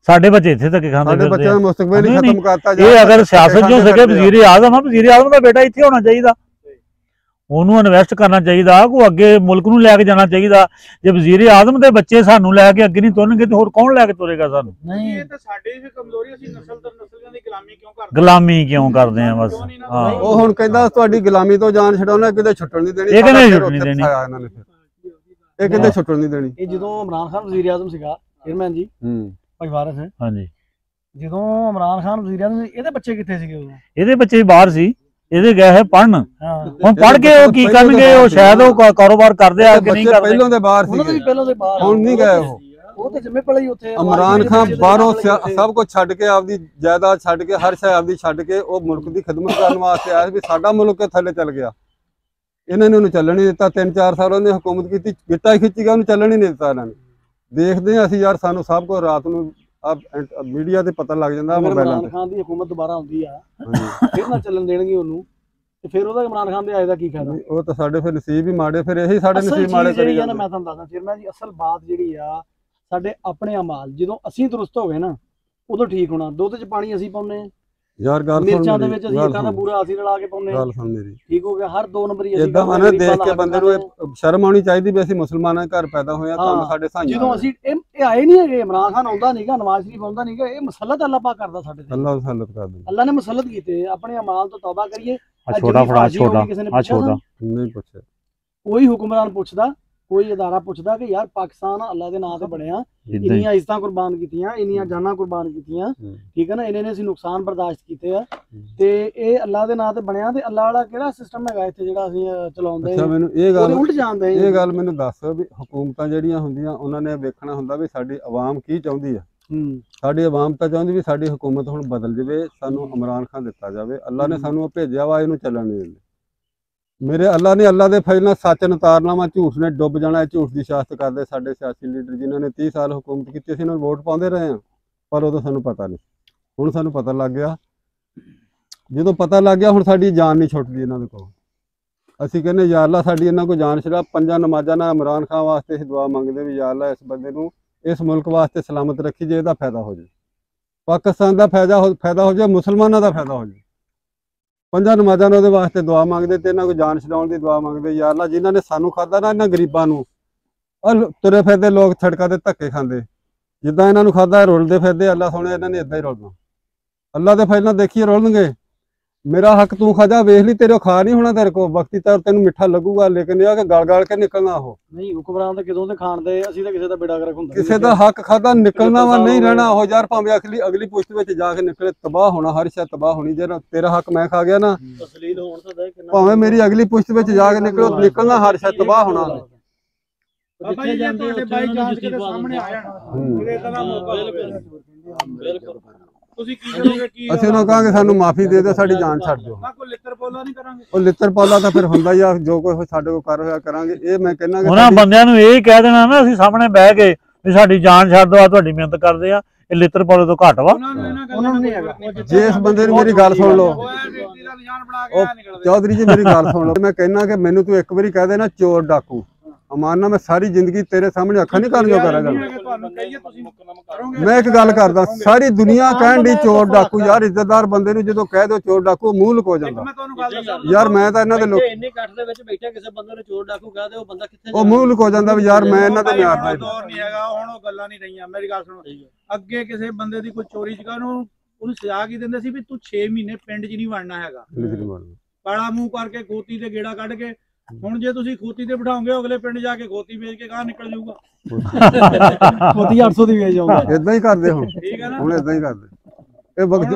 ਸਾਡੇ ਬੱਚੇ ਇੱਥੇ ਤੱਕ ਖਾਂਦੇ। ਸਾਡੇ ਬੱਚਿਆਂ ਦਾ ਮੁਸਤਕਬਲ ਹੀ ਖਤਮ ਕਰਤਾ। ਇਹ ਅਗਰ ਸਿਆਸਤ ਜੋ ਸਕੇ, ਵਜ਼ੀਰ ਆਜ਼ਮ ਦਾ ਬੇਟਾ ਇੱਥੇ ਹੋਣਾ ਚਾਹੀਦਾ। ਉਹਨੂੰ ਇਨਵੈਸਟ ਕਰਨਾ ਚਾਹੀਦਾ, ਕੋਈ ਅੱਗੇ ਮੁਲਕ ਨੂੰ ਲੈ ਕੇ ਜਾਣਾ ਚਾਹੀਦਾ। ਜੇ ਵਜ਼ੀਰ ਆਜ਼ਮ ਦੇ ਬੱਚੇ ਸਾਨੂੰ ਲੈ ਕੇ ਅੱਗੇ ਨਹੀਂ ਤੁਰਨਗੇ ਤੇ ਹੋਰ ਕੌਣ ਲੈ ਕੇ ਤੁਰੇਗਾ ਸਾਨੂੰ? ਨਹੀਂ, ਇਹ ਤਾਂ ਸਾਡੀ ਵੀ ਕਮਜ਼ੋਰੀ। ਅਸੀਂ ਨਸਲ ਦਰ ਨਸਲ ਦੀ ਗੁਲਾਮੀ ਕਿਉਂ ਕਰਦੇ ਆ ਬਸ। ਹਾਂ, ਉਹ ਹੁਣ ਕਹਿੰਦਾ ਤੁਹਾਡੀ ਗੁਲਾਮੀ ਤੋਂ ਜਾਨ ਛਡਾਉਣਾ, ਕਿਤੇ ਛੁੱਟਣ ਨਹੀਂ ਦੇਣੀ। ਇਹ ਕਹਿੰਦੇ ਛੁੱਟਣ ਨਹੀਂ ਦੇਣੀ। ਇਹ ਕਿਤੇ ਛੁੱਟਣ ਨਹੀਂ ਦੇਣੀ। ਇਹ ਜਦੋਂ ਇਮਰਾਨ ਖਾਨ ਵਜ਼ੀਰ ਆਜ਼ਮ ਸੀਗਾ ਚੇਅਰਮੈਨ ਜੀ ਭਾਈ ਵਾਰਿਸ ਹੈ, ਹਾਂਜੀ ਜਦੋਂ ਇਮਰਾਨ ਖਾਨ ਵਜ਼ੀਰ ਆਜ਼ਮ ਇਹਦੇ ਬੱਚੇ ਕਿੱਥੇ ਸੀਗੇ ਉਦੋਂ? ਇਹਦੇ ਬੱਚੇ ਬਾਹਰ ਸੀ, ਇਹਦੇ ਗਏ ਹੈ ਪੜਨ। ਹਾਂ ਹੁਣ ਪੜ ਕੇ ਉਹ ਕੀ ਕਰਨਗੇ, ਉਹ ਸ਼ਾਇਦ ਉਹ ਕਾਰੋਬਾਰ ਕਰਦੇ ਆ ਕਿ ਨਹੀਂ ਕਰਦੇ। ਪਹਿਲਾਂ ਦੇ ਬਾਹਰ ਉਹਨਾਂ ਦੇ ਵੀ ਸੀ, ਪਹਿਲਾਂ ਦੇ ਬਾਹਰ, ਹੁਣ ਨਹੀਂ ਗਏ ਉਹ ਤੇ ਜੰਮੇ ਪਲੇ ਹੀ ਉੱਥੇ। ਇਮਰਾਨ ਖਾਨ ਬਾਹਰੋਂ ਸਭ ਕੁਝ ਛੱਡ ਕੇ, ਆਪਦੀ ਜਾਇਦਾਦ ਛੱਡ ਕੇ, ਹਰ ਸ਼ੈ ਆਪਦੀ ਛੱਡ ਕੇ ਉਹ ਮੁਲਕ ਦੀ ਖਿਦਮਤ ਕਰਨ ਵਾਸਤੇ ਆਇਆ ਵੀ ਸਾਡਾ ਮੁਲਕ ਥੱਲੇ ਚੱਲ ਗਿਆ। ਇਹਨਾਂ ਨੇ ਉਹਨੂੰ ਚੱਲਣ ਨਹੀਂ ਦਿੱਤਾ। 3-4 ਸਾਲ ਉਹਨੇ ਹੁਕੂਮਤ ਕੀਤੀ, ਗਿੱਟਾ ਹੀ ਖਿੱਚੀ ਗਿਆ, ਉਹਨੂੰ ਚੱਲਣ ਹੀ ਨਹੀਂ ਦਿੱਤਾ ਇਹਨਾਂ ਨੇ। ਦੇਖਦੇ ਹਾਂ ਅਸੀਂ ਯਾਰ, ਸਾਨੂੰ ਸਭ ਕੁਝ ਰਾਤ ਨੂੰ ਮੀਡੀਆ ਤੇ ਪਤਾ ਲੱਗ ਜਾਂਦਾ ਮੋਬਾਈਲਾਂ ਇਮਰਾਨ ਤੇ। ਖਾਨ ਦੀ ਹੁਕੂਮਤ ਦੁਬਾਰਾ ਆਉਂਦੀ ਆ, ਫਿਰ ਨਾ ਚੱਲਣ ਦੇਣਗੇ ਉਹਨੂੰ, ਤੇ ਫਿਰ ਉਹਦਾ ਇਮਰਾਨ ਖਾਨ ਦੇ ਆਏ ਦਾ ਕੀ ਫਾਇਦਾ? ਉਹ ਤਾਂ ਸਾਡੇ ਫਿਰ ਨਸੀਬ ਹੀ ਮਾੜੇ, ਫਿਰ ਇਹੀ ਸਾਡੇ ਨਸੀਬ ਮਾੜੇ ਕਰੀ ਜਾਂਦੇ। ਮੈਂ ਤੁਹਾਨੂੰ ਦੱਸਦਾ ਚੇਅਰਮੈਨ ਜੀ, ਅਸਲ ਬਾਤ ਜਿਹੜੀ ਆ ਸਾਡੇ ਆਪਣੇ ਅਮਾਲ, ਜਦੋਂ ਅਸੀਂ ਦਰੁਸਤ ਹੋ ਗਏ ਨਾ ਉਦੋਂ ਠੀਕ ਹੋਣਾ। ਦੁੱਧ 'ਚ ਪਾਣੀ ਅਸੀਂ ਪਾਉਂਦੇ ਆ ਯਾਰ, ਗੱਲ ਸੁਣ ਮਿਰਚਾਂ ਦੇ ਵਿੱਚ ਅਸੀਂ ਇੱਦਾਂ ਦਾ ਬੂਰਾ ਅਸੀਂ ਰਲਾ ਕੇ ਪਾਉਂਦੇ ਆ, ਗੱਲ ਸੁਣ ਮੇਰੀ। ਠੀਕ ਹੋ ਗਿਆ। ਹਰ 2 ਨੰਬਰੀ ਇਦਾਂ ਮਨ ਦੇਖ ਕੇ ਬੰਦੇ ਨੂੰ ਸ਼ਰਮ ਆਉਣੀ ਚਾਹੀਦੀ ਵੀ ਅਸੀਂ ਮੁਸਲਮਾਨਾਂ ਦੇ ਘਰ ਪੈਦਾ ਹੋਏ ਆ, ਕੰਮ ਸਾਡੇ ਸਾਂਝਾ। ਜਦੋਂ ਅਸੀਂ ਇਹ ਆਏ ਨਹੀਂ ਹੈਗੇ, ਇਮਰਾਨ ਖਾਨ ਆਉਂਦਾ ਨਹੀਂਗਾ, ਨਵਾਜ਼ ਸ਼ਰੀਫ ਆਉਂਦਾ ਨਹੀਂਗਾ, ਇਹ ਮਸਲਤ ਅੱਲਾਹ ਪਾਕ ਕਰਦਾ ਸਾਡੇ ਤੇ। ਅੱਲਾਹ ਮਸਲਤ ਕਰ ਦਿੰਦਾ। ਅੱਲਾਹ ਨੇ ਮਸਲਤ ਕੀਤੇ, ਆਪਣੇ ਅਮਾਲ ਤੋਂ ਤੌਬਾ ਕਰੀਏ। ਛੋਟਾ ਫੜਾ, ਛੋਟਾ ਛੋਟਾ ਨਹੀਂ ਪੁੱਛਿਆ ਕੋਈ ਹੁਕਮਰਾਨ ਪੁੱਛਦਾ, ਕੋਈ ਅਦਾਰਾ ਪੁੱਛਦਾ ਕਿ ਯਾਰ ਪਾਕਿਸਤਾਨ ਅੱਲਾਹ ਦੇ ਨਾਂ ਤੇ ਬਣਿਆ, ਇੰਨੀਆਂ ਇੱਜ਼ਤਾਂ ਕੁਰਬਾਨ ਕੀਤੀਆਂ, ਇੰਨੀਆਂ ਜਾਨਾਂ ਕੁਰਬਾਨ ਕੀਤੀਆਂ, ਠੀਕ ਹੈ ਨਾ, ਇਹਨੇ ਅਸੀਂ ਨੁਕਸਾਨ ਬਰਦਾਸ਼ਤ ਕੀਤੇ ਆ, ਤੇ ਇਹ ਅੱਲਾਹ ਦੇ ਨਾਂ ਤੇ ਬਣਿਆ, ਤੇ ਅੱਲਾਹ ਵਾਲਾ ਕਿਹੜਾ ਸਿਸਟਮ ਹੈਗਾ ਇੱਥੇ ਜਿਹੜਾ ਅਸੀਂ ਚਲਾਉਂਦੇ ਅੱਛਾ, ਮੈਨੂੰ ਇਹ ਗੱਲ ਉਲਟ ਜਾਂਦੇ। ਇਹ ਗੱਲ ਮੈਨੂੰ ਦੱਸ ਵੀ ਹੁਕੂਮਤਾਂ ਜਿਹੜੀਆਂ ਹੁੰਦੀਆਂ ਉਹਨਾਂ ਨੇ ਵੇਖਣਾ ਹੁੰਦਾ ਵੀ ਸਾਡੀ ਆਵਾਮ ਕੀ ਚਾਹੁੰਦੀ ਆ। ਸਾਡੀ ਆਵਾਮ ਤਾਂ ਚਾਹੁੰਦੀ ਵੀ ਸਾਡੀ ਹੁਕੂਮਤ ਹੁਣ ਬਦਲ ਜਾਵੇ, ਸਾਨੂੰ ਇਮਰਾਨ ਖਾਨ ਦਿੱਤਾ ਜਾਵੇ। ਅੱਲਾਹ ਨੇ ਸਾਨੂੰ ਭੇਜਿਆ ਵਾ, ਇਹਨੂੰ ਚੱਲਣ ਨਹੀਂ ਦਿੰਦੇ। ਮੇਰੇ ਅੱਲਾਹ ਨੇ, ਅੱਲਾਹ ਦੇ ਫਜ਼ਲ ਨਾਲ ਸੱਚ ਨਤਾਰਨਾ ਵਾ, ਝੂਠ ਨੇ ਡੁੱਬ ਜਾਣਾ। ਝੂਠ ਦੀ ਸਿਆਸਤ ਕਰਦੇ ਸਾਡੇ ਸਿਆਸੀ ਲੀਡਰ ਜਿਨ੍ਹਾਂ ਨੇ 30 ਸਾਲ ਹੁਕੂਮਤ ਕੀਤੀ, ਅਸੀਂ ਇਹਨਾਂ ਨੂੰ ਵੋਟ ਪਾਉਂਦੇ ਰਹੇ ਹਾਂ, ਪਰ ਉਦੋਂ ਸਾਨੂੰ ਪਤਾ ਨਹੀਂ। ਹੁਣ ਸਾਨੂੰ ਪਤਾ ਲੱਗ ਗਿਆ। ਜਦੋਂ ਪਤਾ ਲੱਗ ਗਿਆ, ਹੁਣ ਸਾਡੀ ਜਾਨ ਨਹੀਂ ਛੁੱਟਦੀ ਇਹਨਾਂ ਦੇ ਕੋਲ। ਅਸੀਂ ਕਹਿੰਦੇ ਯਾ ਅੱਲਾਹ ਸਾਡੀ ਇਹਨਾਂ ਕੋਲ ਜਾਨ ਛੁਡਾ। 5 ਨਮਾਜ਼ਾਂ ਨਾਲ ਇਮਰਾਨ ਖਾਨ ਵਾਸਤੇ ਅਸੀਂ ਦੁਆ ਮੰਗਦੇ ਵੀ ਯਾ ਅੱਲਾਹ ਇਸ ਬੰਦੇ ਨੂੰ, ਇਸ ਮੁਲਕ ਵਾਸਤੇ ਸਲਾਮਤ ਰੱਖੀ, ਜੇ ਇਹਦਾ ਫਾਇਦਾ ਹੋ ਜਾਏ, ਪਾਕਿਸਤਾਨ ਦਾ ਫਾਇਦਾ ਹੋ ਜਾਏ, ਮੁਸਲਮਾਨਾਂ ਦਾ ਫਾਇਦਾ ਹੋ ਜਾਏ। 5 ਨਮਾਜ਼ਾਂ ਨੂੰ ਉਹਦੇ ਵਾਸਤੇ ਦੁਆ ਮੰਗਦੇ, ਤੇ ਇਹਨਾਂ ਕੋਲ ਜਾਨ ਛਡਾਉਣ ਦੀ ਦੁਆ ਮੰਗਦੇ। ਯਾ ਅੱਲਾਹ ਜਿਨ੍ਹਾਂ ਨੇ ਸਾਨੂੰ ਖਾਦਾ ਨਾ, ਇਹਨਾਂ ਗਰੀਬਾਂ ਨੂੰ, ਤੁਰੇ ਫਿਰਦੇ ਲੋਕ ਸੜਕਾਂ ਤੇ ਧੱਕੇ ਖਾਂਦੇ, ਜਿੱਦਾਂ ਇਹਨਾਂ ਨੂੰ ਖਾਦਾ ਰੁਲਦੇ ਫਿਰਦੇ, ਅੱਲਾਹ ਸੋਹਣੇ ਇਹਨਾਂ ਨੇ ਇਦਾਂ ਹੀ ਰੁਲਣਾ। ਅੱਲਾਹ ਦੇ ਫਜ਼ਲ ਨਾਲ ਦੇਖੀਏ ਰੁਲਣਗੇ। ਮੇਰਾ ਹੱਕ ਤੂੰ ਖਾ ਜਾ, ਵੇਖ ਲਈ, ਤੇਰੇ ਖਾ ਨਹੀਂ ਹੋਣਾ, ਤੇਰੇ ਕੋਲ ਵਕਤੀ ਤੌਰ ਤੈਨੂੰ ਮਿੱਠਾ ਲੱਗੂਗਾ, ਲੇਕਿਨ ਇਹ ਆ ਕਿ ਗਲ ਕੇ ਨਿਕਲਣਾ। ਉਹ ਨਹੀਂ, ਹੁਕਮਰਾਨ ਤਾਂ ਕਿਦੋਂ ਦੇ ਖਾਣ ਦੇ, ਅਸੀਂ ਤਾਂ ਕਿਸੇ ਦਾ ਬੇੜਾ ਗਰਕ ਹੁੰਦਾ, ਕਿਸੇ ਦਾ ਹੱਕ ਖਾਦਾ ਨਿਕਲਣਾ ਵਾ, ਨਹੀਂ ਰਹਿਣਾ ਉਹ। ਯਾਰ ਭਾਵੇਂ ਅਗਲੀ ਪੁਸ਼ਤ ਵਿੱਚ ਜਾ ਕੇ ਨਿਕਲੇ, ਤਬਾਹ ਹੋਣਾ, ਹਰ ਸ਼ੈ ਤਬਾਹ ਹੋਣੀ। ਜੇ ਤੇਰਾ ਹੱਕ ਮੈਂ ਖਾ ਗਿਆ ਨਾ, ਤਸਲੀਲ ਹੋਣ ਤਾਂ ਭਾਵੇਂ ਮੇਰੀ ਅਗਲੀ ਪੁਸ਼ਤ ਵਿੱਚ ਜਾ ਕੇ ਨਿਕਲਣਾ, ਹਰ ਸ਼ੈ ਤਬਾਹ ਹੋਣਾ। ਜਿੱਥੇ ਜਾਂਦੇ ਤੁਹਾਡੇ ਬਾਈ ਚਾਂਸ ਕਿਤੇ ਸਾਹਮਣੇ ਆ ਜਾਣ, ਇਹਦੇ ਇਦਾਂ ਦਾ ਮੌਕਾ ਬਿਲਕੁਲ। ਤੁਸੀਂ ਕੀ ਕਰੋਗੇ? ਕੀ ਅਸੀਂ ਉਹਨਾਂ ਕਹਾਂਗੇ ਸਾਨੂੰ ਮਾਫੀ ਦੇ ਦਿਓ, ਸਾਡੀ ਜਾਨ ਛੱਡ ਦਿਓ। ਕੋਈ ਲਿੱਤਰ ਪੋਲਾ ਨਹੀਂ ਕਰਾਂਗੇ। ਉਹ ਲਿੱਤਰ ਪੌਲਾ ਤਾਂ ਫਿਰ ਹੁੰਦਾ ਹੀ ਆ, ਜੋ ਕੋਈ ਸਾਡੇ ਕੋਲ ਕਰ ਹੋਇਆ ਕਰਾਂਗੇ। ਇਹ ਮੈਂ ਕਹਿੰਦਾ ਕਿ ਉਹਨਾਂ ਬੰਦਿਆਂ ਨੂੰ ਇਹ ਕਹਿ ਦੇਣਾ ਨਾ, ਅਸੀਂ ਸਾਹਮਣੇ ਬਹਿ ਕੇ ਵੀ ਸਾਡੀ ਜਾਨ ਛੱਡ ਦਿਓ, ਆ ਤੁਹਾਡੀ ਮਿਹਨਤ ਕਰਦੇ ਆ, ਇਹ ਲਿੱਤਰ ਪੌਲੇ ਤੋਂ ਘੱਟ ਵਾ। ਉਹਨਾਂ ਨੂੰ ਨਹੀਂ ਹੈਗਾ। ਜੇ ਇਸ ਬੰਦੇ ਨੂੰ ਮੇਰੀ ਗੱਲ ਸੁਣ ਲਓ, ਚੌਧਰੀ ਜੀ ਮੇਰੀ ਗੱਲ ਸੁਣ ਲਓ। ਮੈਂ ਕਹਿੰਦਾ ਕਿ ਮੈਨੂੰ ਤੂੰ ਇੱਕ ਵਾਰੀ ਕਹਿ ਦੇ ਨਾ ਚੋਰ ਡਾਕੂ, ਅਮਾਨਾ ਮੈਂ ਸਾਰੀ ਜ਼ਿੰਦਗੀ ਤੇਰੇ ਸਾਹਮਣੇ ਅੱਖਾਂ ਨਹੀਂ ਕਰਨ ਜੋ ਕਰਾਂਗਾ। ਮੈਂ ਇੱਕ ਗੱਲ ਕਰਦਾ, ਸਾਰੀ ਦੁਨੀਆ ਕਹਿਣ ਦੀ ਚੋਰ ਡਾਕੂ। ਯਾਰ ਇੱਜ਼ਤਦਾਰ ਬੰਦੇ ਨੂੰ ਜਦੋਂ ਕਹਿ ਦਿਓ ਚੋਰ ਡਾਕੂ, ਮੂੰਹ ਲੁਕੋ ਜਾਂਦਾ। ਯਾਰ ਮੈਂ ਤਾਂ ਇਹਨਾਂ ਦੇ ਲੋਕ ਇੰਨੇ ਇਕੱਠ ਦੇ ਵਿੱਚ ਬੈਠੇ ਕਿਸੇ ਬੰਦੇ ਨੂੰ ਚੋਰ ਡਾਕੂ ਕਹਦੇ, ਉਹ ਬੰਦਾ ਕਿੱਥੇ ਉਹ ਮੂੰਹ ਲੁਕੋ ਜਾਂਦਾ ਵੀ ਯਾਰ ਮੈਂ ਇਹਨਾਂ ਦੇ ਮਿਆਰ ਦਾ ਦੌਰ ਨਹੀਂ ਹੈਗਾ। ਹੁਣ ਉਹ ਗੱਲਾਂ ਨਹੀਂ ਰਹੀਆਂ। ਮੇਰੀ ਗੱਲ ਸੁਣੋ, ਅੱਗੇ ਕਿਸੇ ਬੰਦੇ ਦੀ ਕੋਈ ਚੋਰੀ ਚਕਾ ਨੂੰ ਉਹਨੂੰ ਸਜ਼ਾ ਕੀ ਦਿੰਦੇ ਸੀ ਵੀ ਤੂੰ 6 ਮਹੀਨੇ ਪਿੰਡ 'ਚ ਨਹੀਂ ਵੜਨਾ ਹੈਗਾ, ਕਾਲਾ ਮੂੰਹ ਕਰਕੇ ਖੋਤੀ ਤੇ ਗੇੜਾ ਕੱਢ ਕੇ। ਹੁਣ ਜੇ ਤੁਸੀਂ ਖੋਤੀ ਤੇ ਬਿਠਾਓਗੇ, ਅਗਲੇ ਪਿੰਡ ਜਾ ਕੇ ਖੋਤੀ ਵੇਚ ਕੇ ਗਾਹ ਨਿਕਲ ਜਾਊਗਾ। ਖੋਤੀ 800 ਦੀ ਵੇਚ ਜਾਊਗਾ। ਇਦਾਂ ਹੀ ਕਰਦੇ ਹੁਣ, ਠੀਕ ਹੈ ਨਾ, ਹੁਣ ਇਦਾਂ ਹੀ ਕਰਦੇ। ਇਹ ਵਕਤ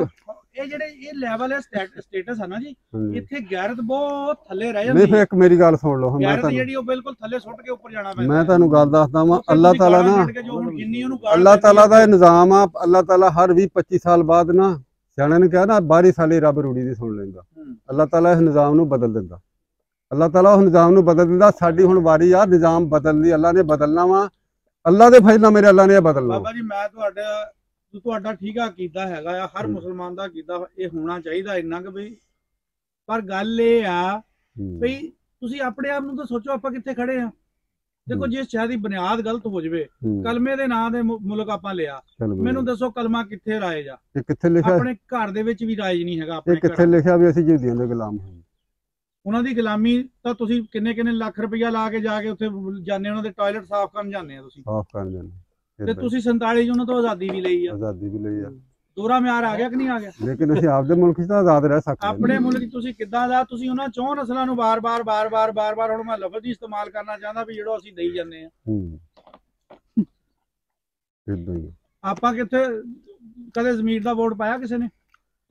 ਇਹ ਜਿਹੜੇ ਇਹ ਲੈਵਲ ਹੈ, ਸਟੇਟਸ ਹੈ ਨਾ ਜੀ, ਇੱਥੇ ਗੈਰਤ ਬਹੁਤ ਥੱਲੇ ਰਹਿ ਜਾਂਦੀ ਨਹੀਂ। ਫਿਰ ਇੱਕ ਮੇਰੀ ਗੱਲ ਸੁਣ ਲਓ, ਗੈਰਤ ਜਿਹੜੀ ਉਹ ਬਿਲਕੁਲ ਥੱਲੇ ਸੁੱਟ ਕੇ ਉੱਪਰ ਜਾਣਾ ਪੈਂਦਾ। ਮੈਂ ਤੁਹਾਨੂੰ ਗੱਲ ਦੱਸਦਾ ਵਾਂ, ਅੱਲਾਹ ਤਾਲਾ ਨਾ, ਅੱਲਾਹ ਅੱਲਾਹ ਤਾਲਾ ਦਾ ਇਹ ਨਿਜ਼ਾਮ ਆ। ਅੱਲਾਹ ਤਾਲਾ ਹਰ 20-25 ਸਾਲ ਬਾਅਦ ਨਾ, ਸਿਆਣਿਆਂ ਨੇ ਕਿਹਾ ਨਾ 12 ਸਾਲੀ ਰੱਬ ਰੂੜੀ ਦੀ ਸੁਣ ਲੈਂਦਾ। ਅੱਲਾਹ ਤਾਲਾ ਇਸ ਨਿਜ਼ਾਮ ਨੂੰ ਬਦਲ ਦਿੰਦਾ। ਅੱਲਾਹ ਤਾਲਾ ਉਸ ਨਿਜ਼ਾਮ ਨੂੰ ਬਦਲ ਦਿੰਦਾ। ਸਾਡੀ ਹੁਣ ਵਾਰੀ ਆ ਨਿਜ਼ਾਮ ਬਦਲਣ ਦੀ। ਅੱਲਾਹ ਨੇ ਬਦਲਣਾ ਵਾ, ਅੱਲਾਹ ਦੇ ਫਜ਼ਲ ਨਾਲ ਮੇਰੇ ਅੱਲਾਹ ਨੇ ਇਹ ਬਦਲਣਾ। ਬਾਬਾ ਜੀ ਮੈਂ ਤੁਹਾਡਾ ਠੀਕ ਆ ਕੀਤਾ ਹੈਗਾ ਆ, ਹਰ ਮੁਸਲਮਾਨ ਦਾ ਕੀਤਾ ਇਹ ਹੋਣਾ ਚਾਹੀਦਾ ਇੰਨਾ ਕਿ ਬਈ, ਪਰ ਗੱਲ ਇਹ ਆ ਬਈ ਤੁਸੀਂ ਆਪਣੇ ਆਪ ਨੂੰ ਤਾਂ ਸੋਚੋ, ਆਪਾਂ ਕਿੱਥੇ ਖੜੇ ਆ। ਦੇਖੋ, ਜੇ ਸ਼ਹਿਰ ਦੀ ਬੁਨਿਆਦ ਗਲਤ ਹੋ ਜਾਵੇ, ਕਲਮੇ ਦੇ ਨਾਂ ਦੇ ਮੁਲਕ ਆਪਾਂ ਲਿਆ, ਮੈਨੂੰ ਦੱਸੋ ਕਲਮਾ ਕਿੱਥੇ ਰਾਇਜ ਆ? ਕਿੱਥੇ ਲਿਖਿਆ? ਆਪਣੇ ਘਰ ਦੇ ਵਿੱਚ ਵੀ ਰਾਇਜ ਨਹੀਂ ਹੈਗਾ। ਆਪਣੇ ਕਿੱਥੇ ਲਿਖਿਆ ਵੀ ਅਸੀਂ ਯਹੂਦੀਆਂ ਦੇ ਗੁਲਾਮ ਹਾਂ? ਉਹਨਾਂ ਦੀ ਗੁਲਾਮੀ ਤਾਂ ਤੁਸੀਂ ਕਿੰਨੇ ਲੱਖ ਰੁਪਇਆ ਲਾ ਕੇ ਜਾ ਕੇ ਉੱਥੇ ਜਾਂਦੇ, ਉਹਨਾਂ ਦੇ ਟਾਇਲਟ ਸਾਫ਼ ਕਰਨ ਜਾਂਦੇ ਆ ਤੁਸੀਂ, ਸਾਫ਼ ਕਰਨ ਜਾਂਦੇ। ਤੇ ਤੁਸੀਂ 47 ਚ ਉਹਨਾਂ ਤੋਂ ਆਜ਼ਾਦੀ ਵੀ ਲਈ ਆ। ਆਜ਼ਾਦੀ ਵੀ ਲਈ ਆ। ਦੂਰਾ ਮਿਆਰ ਆ ਗਿਆ ਕਿ ਨਹੀਂ ਆ ਗਿਆ? ਲੇਕਿਨ ਅਸੀਂ ਆਪਦੇ ਮੁਲਕ 'ਚ ਤਾਂ ਆਜ਼ਾਦ ਰਹਿ ਸਕਦੇ ਹਾਂ। ਆਪਣੇ ਮੁਲਕ 'ਚ ਤੁਸੀਂ ਕਿੱਦਾਂ ਦਾ, ਤੁਸੀਂ ਉਹਨਾਂ ਚੋਂ ਨਸਲਾਂ ਨੂੰ ਬਾਰ-ਬਾਰ ਹੁਣ ਮੈਂ ਲਫ਼ਜ਼ ਹੀ ਇਸਤੇਮਾਲ ਕਰਨਾ ਚਾਹੁੰਦਾ ਵੀ ਜਿਹੜਾ ਅਸੀਂ ਦੇਈ ਜਾਂਦੇ ਆ। ਇਦਾਂ ਹੀ ਆਪਾਂ ਕਿੱਥੇ ਕਦੇ ਜ਼ਮੀਰ ਦਾ ਵੋਟ ਪਾਇਆ ਕਿਸੇ ਨੇ?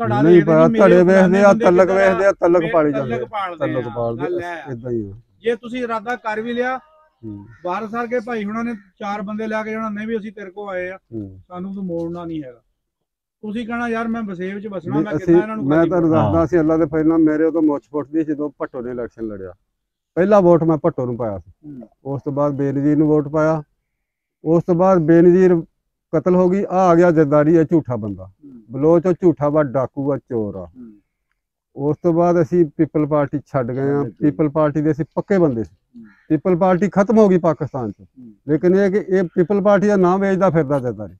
ਤੁਹਾਡਾ ਨਹੀਂ ਪਾਇਆ, ਧੜੇ ਵੇਖਦੇ ਆ, ਤਲਕ ਵੇਖਦੇ ਆ, ਤਲਕ ਪਾਲੀ ਜਾਂਦੇ ਆ, ਤਲਕ ਪਾਲਦੇ ਇਦਾਂ ਹੀ ਆ। ਜੇ ਤੁਸੀਂ ਇਰਾਦਾ ਕਰ ਵੀ ਲਿਆ, ਬਾਹਰ ਸਰ ਕੇ ਭਾਈ ਹੁਣਾਂ ਨੇ 4 ਬੰਦੇ ਲੈ ਕੇ ਜਾਣਾ, ਨਹੀਂ ਵੀ ਅਸੀਂ ਤੇਰੇ ਕੋਲ ਆਏ ਆ, ਸਾਨੂੰ ਤੂੰ ਮੋੜਨਾ ਨਹੀਂ ਹੈਗਾ। ਤੁਸੀਂ ਕਹਣਾ ਯਾਰ ਮੈਂ ਵਸੇਬ 'ਚ ਵਸਣਾ, ਮੈਂ ਕਿੱਦਾਂ ਇਹਨਾਂ ਨੂੰ। ਮੈਂ ਤੁਹਾਨੂੰ ਦੱਸਦਾ ਸੀ, ਅੱਲਾ ਦੇ ਪਹਿਲਾਂ ਮੇਰੇ ਉਦੋਂ ਮੁੱਛ ਫੁੱਟਦੀ ਜਦੋਂ ਭੱਟੋ ਨੇ ਇਲੈਕਸ਼ਨ ਲੜਿਆ, ਪਹਿਲਾ ਵੋਟ ਮੈਂ ਭੱਟੋ ਨੂੰ ਪਾਇਆ ਸੀ। ਉਸ ਤੋਂ ਬਾਅਦ ਬੇਨਜ਼ੀਰ ਨੂੰ ਵੋਟ ਪਾਇਆ, ਉਸ ਤੋਂ ਬਾਅਦ ਬੇਨਜ਼ੀਰ ਕਤਲ ਹੋ ਗਈ, ਆ ਗਿਆ ਜਰਦਾਰੀ, ਹੈ ਝੂਠਾ ਬੰਦਾ, ਬਲੋਚ ਉਹ ਝੂਠਾ ਵਾ, ਡਾਕੂ ਆ, ਚੋਰ ਆ। ਉਸ ਤੋਂ ਬਾਅਦ ਅਸੀਂ ਪੀਪਲ ਪਾਰਟੀ ਛੱਡ ਗਏ ਆ। ਪੀਪਲ ਪਾਰਟੀ ਦੇ ਅਸੀਂ ਪੱਕੇ ਬੰਦੇ ਸੀ। ਪੀਪਲ ਪਾਰਟੀ ਖਤਮ ਹੋ ਗਈ ਪਾਕਿਸਤਾਨ 'ਚ, ਲੇਕਿਨ ਇਹ ਕਿ ਇਹ ਪੀਪਲ ਪਾਰਟੀ ਦਾ ਨਾਮ ਵੇਚਦਾ ਫਿਰਦਾ ਜਰਦਾਰੀ।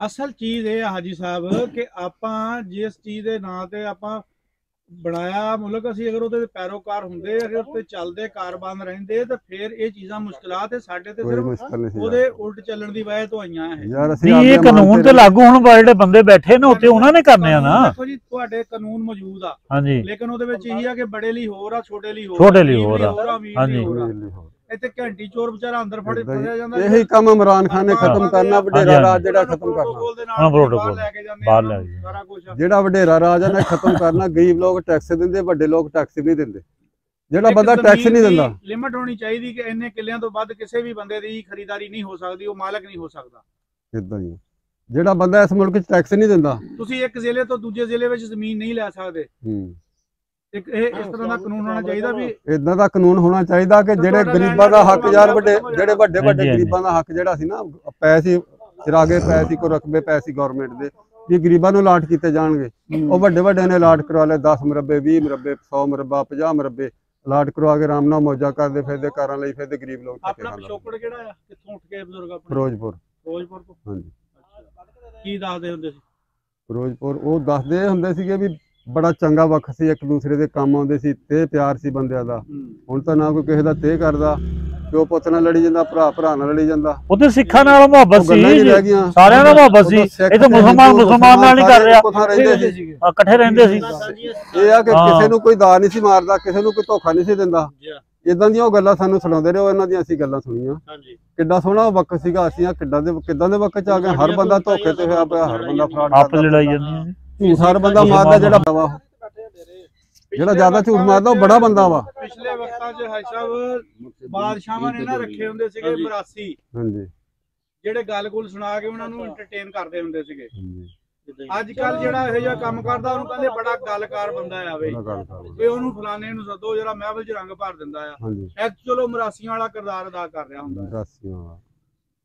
ਅਸਲ ਚੀਜ਼ ਇਹ ਆ ਹਾਜੀ ਸਾਹਿਬ ਕਿ ਆਪਾਂ ਜਿਸ ਚੀਜ਼ ਦੇ ਨਾਂ ਤੇ ਆਪਾਂ ਬਣਾਇਆ ਮੁਲਕ, ਅਸੀਂ ਅਗਰ ਉਹਦੇ ਪੈਰੋਕਾਰ ਹੁੰਦੇ, ਅਗਰ ਉੱਤੇ ਚੱਲਦੇ ਕਾਰਬਾਨ ਰਹਿੰਦੇ, ਤਾਂ ਫਿਰ ਇਹ ਚੀਜ਼ਾਂ ਮੁਸ਼ਕਲਾਤ ਹੈ ਸਾਡੇ ਤੇ ਸਿਰਫ ਉਹਦੇ ਉਲਟ ਚੱਲਣ ਦੀ ਵਜ੍ਹਾ ਤੋਂ ਆਈਆਂ ਹੈ। ਨਹੀਂ, ਇਹ ਕਾਨੂੰਨ ਤੇ ਲਾਗੂ ਹੁਣ ਜਿਹੜੇ ਬੰਦੇ ਬੈਠੇ ਨੇ ਉੱਤੇ ਉਹਨਾਂ ਨੇ ਕਰਨੇ ਆ ਨਾ। ਦੇਖੋ ਜੀ, ਤੁਹਾਡੇ ਕਾਨੂੰਨ ਮੌਜੂਦ ਆ, ਹਾਂਜੀ, ਲੇਕਿਨ ਉਹਦੇ ਵਿੱਚ ਇਹੀ ਆ ਕਿ ਬੜੇ ਲਈ ਹੋਰ ਆ, ਛੋਟੇ ਲਈ ਹੋਰ, ਛੋਟੇ ਲਈ ਹੋਰ ਆ। ਹਾਂਜੀ, ਇੱਥੇ ਘੰਟੀ ਚੋਰ ਵਿਚਾਰਾ ਅੰਦਰ ਫੜਿਆ ਜਾਂਦਾ। ਇਹੀ ਕੰਮ ਇਮਰਾਨ ਖਾਨ ਨੇ ਖਤਮ ਕਰਨਾ, ਵਡੇਰਾ ਰਾਜ ਜਿਹੜਾ ਖਤਮ ਕਰਨਾ, ਬਾਹਰ ਲੈ ਕੇ ਸਾਰਾ ਕੁਝ ਜਿਹੜਾ ਵਡੇਰਾ ਰਾਜ ਨੇ ਖਤਮ ਕਰਨਾ। ਗਰੀਬ ਲੋਕ ਟੈਕਸ ਦਿੰਦੇ, ਵੱਡੇ ਲੋਕ ਟੈਕਸ ਨਹੀਂ ਦਿੰਦੇ। ਜਿਹੜਾ ਬੰਦਾ ਟੈਕਸ ਨਹੀਂ ਦਿੰਦਾ, ਲਿਮਟ ਹੋਣੀ ਚਾਹੀਦੀ ਕਿ ਇੰਨੇ ਕਿੱਲਿਆਂ ਤੋਂ ਵੱਧ ਕਿਸੇ ਵੀ ਬੰਦੇ ਦੀ ਖਰੀਦਾਰੀ ਨਹੀਂ ਹੋ ਸਕਦੀ, ਉਹ ਮਾਲਕ ਨਹੀਂ ਹੋ ਸਕਦਾ। ਇਦਾਂ ਹੀ ਜਿਹੜਾ ਬੰਦਾ ਇਸ ਮੁਲਕ 'ਚ ਟੈਕਸ ਨਹੀਂ ਦਿੰਦਾ, ਤੁਸੀਂ ਇੱਕ ਜ਼ਿਲ੍ਹੇ ਤੋਂ ਦੂਜੇ ਜ਼ਿਲ੍ਹੇ ਵਿੱਚ ਜ਼ਮੀਨ ਨਹੀਂ ਲੈ ਸਕਦੇ। ਇੱਕ ਇਹ ਇਸ ਤਰ੍ਹਾਂ ਦਾ ਕਾਨੂੰਨ ਹੋਣਾ ਚਾਹੀਦਾ, ਵੀ ਇਦਾਂ ਦਾ ਕਾਨੂੰਨ ਹੋਣਾ ਚਾਹੀਦਾ ਕਿ ਜਿਹੜੇ ਗਰੀਬਾਂ ਦਾ ਹੱਕ, ਯਾਰ ਜਿਹੜੇ ਵੱਡੇ ਗਰੀਬਾਂ ਦਾ ਹੱਕ ਜਿਹੜਾ ਸੀ ਨਾ, ਪੈਸੇ ਚਰਾਗੇ ਪੈ ਸੀ, ਕੋ ਰਕਬੇ ਪੈ ਸੀ ਗਵਰਨਮੈਂਟ ਦੇ, ਵੀ ਗਰੀਬਾਂ ਨੂੰ ਅਲਾਟ ਕੀਤੇ ਜਾਣਗੇ। ਉਹ ਵੱਡੇ ਨੇ ਅਲਾਟ ਕਰਵਾ ਲਏ, 10 ਮੁਰੱਬੇ, 20 ਮੁਰੱਬੇ, 100 ਮੁਰੱਬਾ, 50 ਮੁਰੱਬੇ ਅਲਾਟ ਕਰਵਾ ਕੇ ਆਰਾਮ ਨਾਲ ਮੌਜਾਂ ਕਰਦੇ ਫਿਰਦੇ, ਕਾਰਾਂ ਲਈ ਫਿਰਦੇ ਗਰੀਬ ਲੋਕ। ਆਪਣਾ ਪਿਛੋਕੜ ਕਿਹੜਾ ਆ, ਕਿੱਥੋਂ ਉੱਠ ਕੇ ਬਜ਼ੁਰਗ ਆਪਣਾ? ਫਿਰੋਜ਼ਪੁਰ ਤੋਂ। ਹਾਂਜੀ। ਕੀ ਦੱਸਦੇ ਹੁੰਦੇ ਸੀ ਫਿਰੋਜ਼ਪੁਰ? ਉਹ ਦੱਸਦੇ ਹੁੰਦੇ ਸੀਗੇ ਵੀ ਬੜਾ ਚੰਗਾ ਵਕਤ ਸੀ, ਇੱਕ ਦੂਸਰੇ ਦੇ ਕੰਮ ਆਉਂਦੇ ਸੀ, ਤੇ ਪਿਆਰ ਸੀ ਬੰਦਿਆਂ ਦਾ। ਹੁਣ ਤਾਂ ਨਾ ਕੋਈ ਕਿਸੇ ਦਾ ਤੇ ਕਰਦਾ, ਪਿਓ ਪੁੱਤ ਨਾਲ ਲੜੀ ਜਾਂਦਾ, ਭਰਾ ਨਾਲ ਲੜੀ ਜਾਂਦਾ। ਉੱਥੇ ਸਿੱਖਾਂ ਨਾਲ ਮੁਹੱਬਤ ਸੀ, ਸਾਰਿਆਂ ਨਾਲ ਮੁਹੱਬਤ ਸੀ। ਇੱਥੇ ਮੁਸਲਮਾਨ ਨਾਲ ਨਹੀਂ ਕਰ ਰਿਹਾ, ਇਕੱਠੇ ਰਹਿੰਦੇ ਸੀ। ਇਹ ਆ ਕਿ ਕਿਸੇ ਨੂੰ ਕੋਈ ਦਾ ਨਹੀਂ ਸੀ ਮਾਰਦਾ, ਕਿਸੇ ਨੂੰ ਕੋਈ ਧੋਖਾ ਨਹੀਂ ਸੀ ਦਿੰਦਾ। ਇਦਾਂ ਦੀਆਂ ਉਹ ਗੱਲਾਂ ਸਾਨੂੰ ਸੁਣਾਉਂਦੇ ਰਹੇ, ਇਹਨਾਂ ਦੀਆਂ ਅਸੀਂ ਗੱਲਾਂ ਸੁਣੀਆਂ। ਕਿੱਡਾ ਸੋਹਣਾ ਵਕਤ ਸੀਗਾ, ਅਸੀਂ ਕਿੱਦਾਂ ਦੇ ਵਕਤ 'ਚ ਆ ਗਏ। ਹਰ ਬੰਦਾ ਧੋਖੇ ਤੇ ਹੋਇਆ ਪਿਆ, ਹਰ ਬੰਦਾ ਫਰਾਡ, ਆਪਸ ਲੜਾਈ ਜਾਂਦੀਆਂ। ਝੂਠ ਹਰ ਬੰਦਾ ਮਾਰਦਾ, ਜਿਹੜਾ ਜ਼ਿਆਦਾ ਝੂਠ ਮਾਰਦਾ ਉਹ ਬੜਾ ਬੰਦਾ ਵਾ। ਪਿਛਲੇ ਵਕਤਾਂ 'ਚ ਹਾਈ ਸਾਹਿਬ ਬਾਦਸ਼ਾਹਾਂ ਨੇ ਨਾ ਰੱਖੇ ਹੁੰਦੇ ਸੀਗੇ ਮਰਾਸੀ, ਹਾਂਜੀ, ਜਿਹੜੇ ਗੱਲ-ਗੁਲ ਸੁਣਾ ਕੇ ਉਹਨਾਂ ਨੂੰ ਐਂਟਰਟੇਨ ਕਰਦੇ ਹੁੰਦੇ ਸੀਗੇ। ਅੱਜ ਕੱਲ ਜਿਹੜਾ ਇਹੋ ਜਿਹਾ ਕੰਮ ਕਰਦਾ, ਉਹਨੂੰ ਕਹਿੰਦੇ ਬੜਾ ਗੱਲਕਾਰ ਬੰਦਾ ਆਵੇ, ਵੀ ਉਹਨੂੰ ਫਲਾਣੇ ਨੂੰ ਸੱਦੋ, ਜਿਹੜਾ ਮਹਿਫਲ 'ਚ ਰੰਗ ਭਰ ਦਿੰਦਾ ਆ। ਐਕਚੁਅਲ ਉਹ ਮਰਾਸੀਆਂ ਵਾਲਾ ਕਿਰਦਾਰ ਅਦਾ ਕਰ ਰਿਹਾ ਹੁੰਦਾ।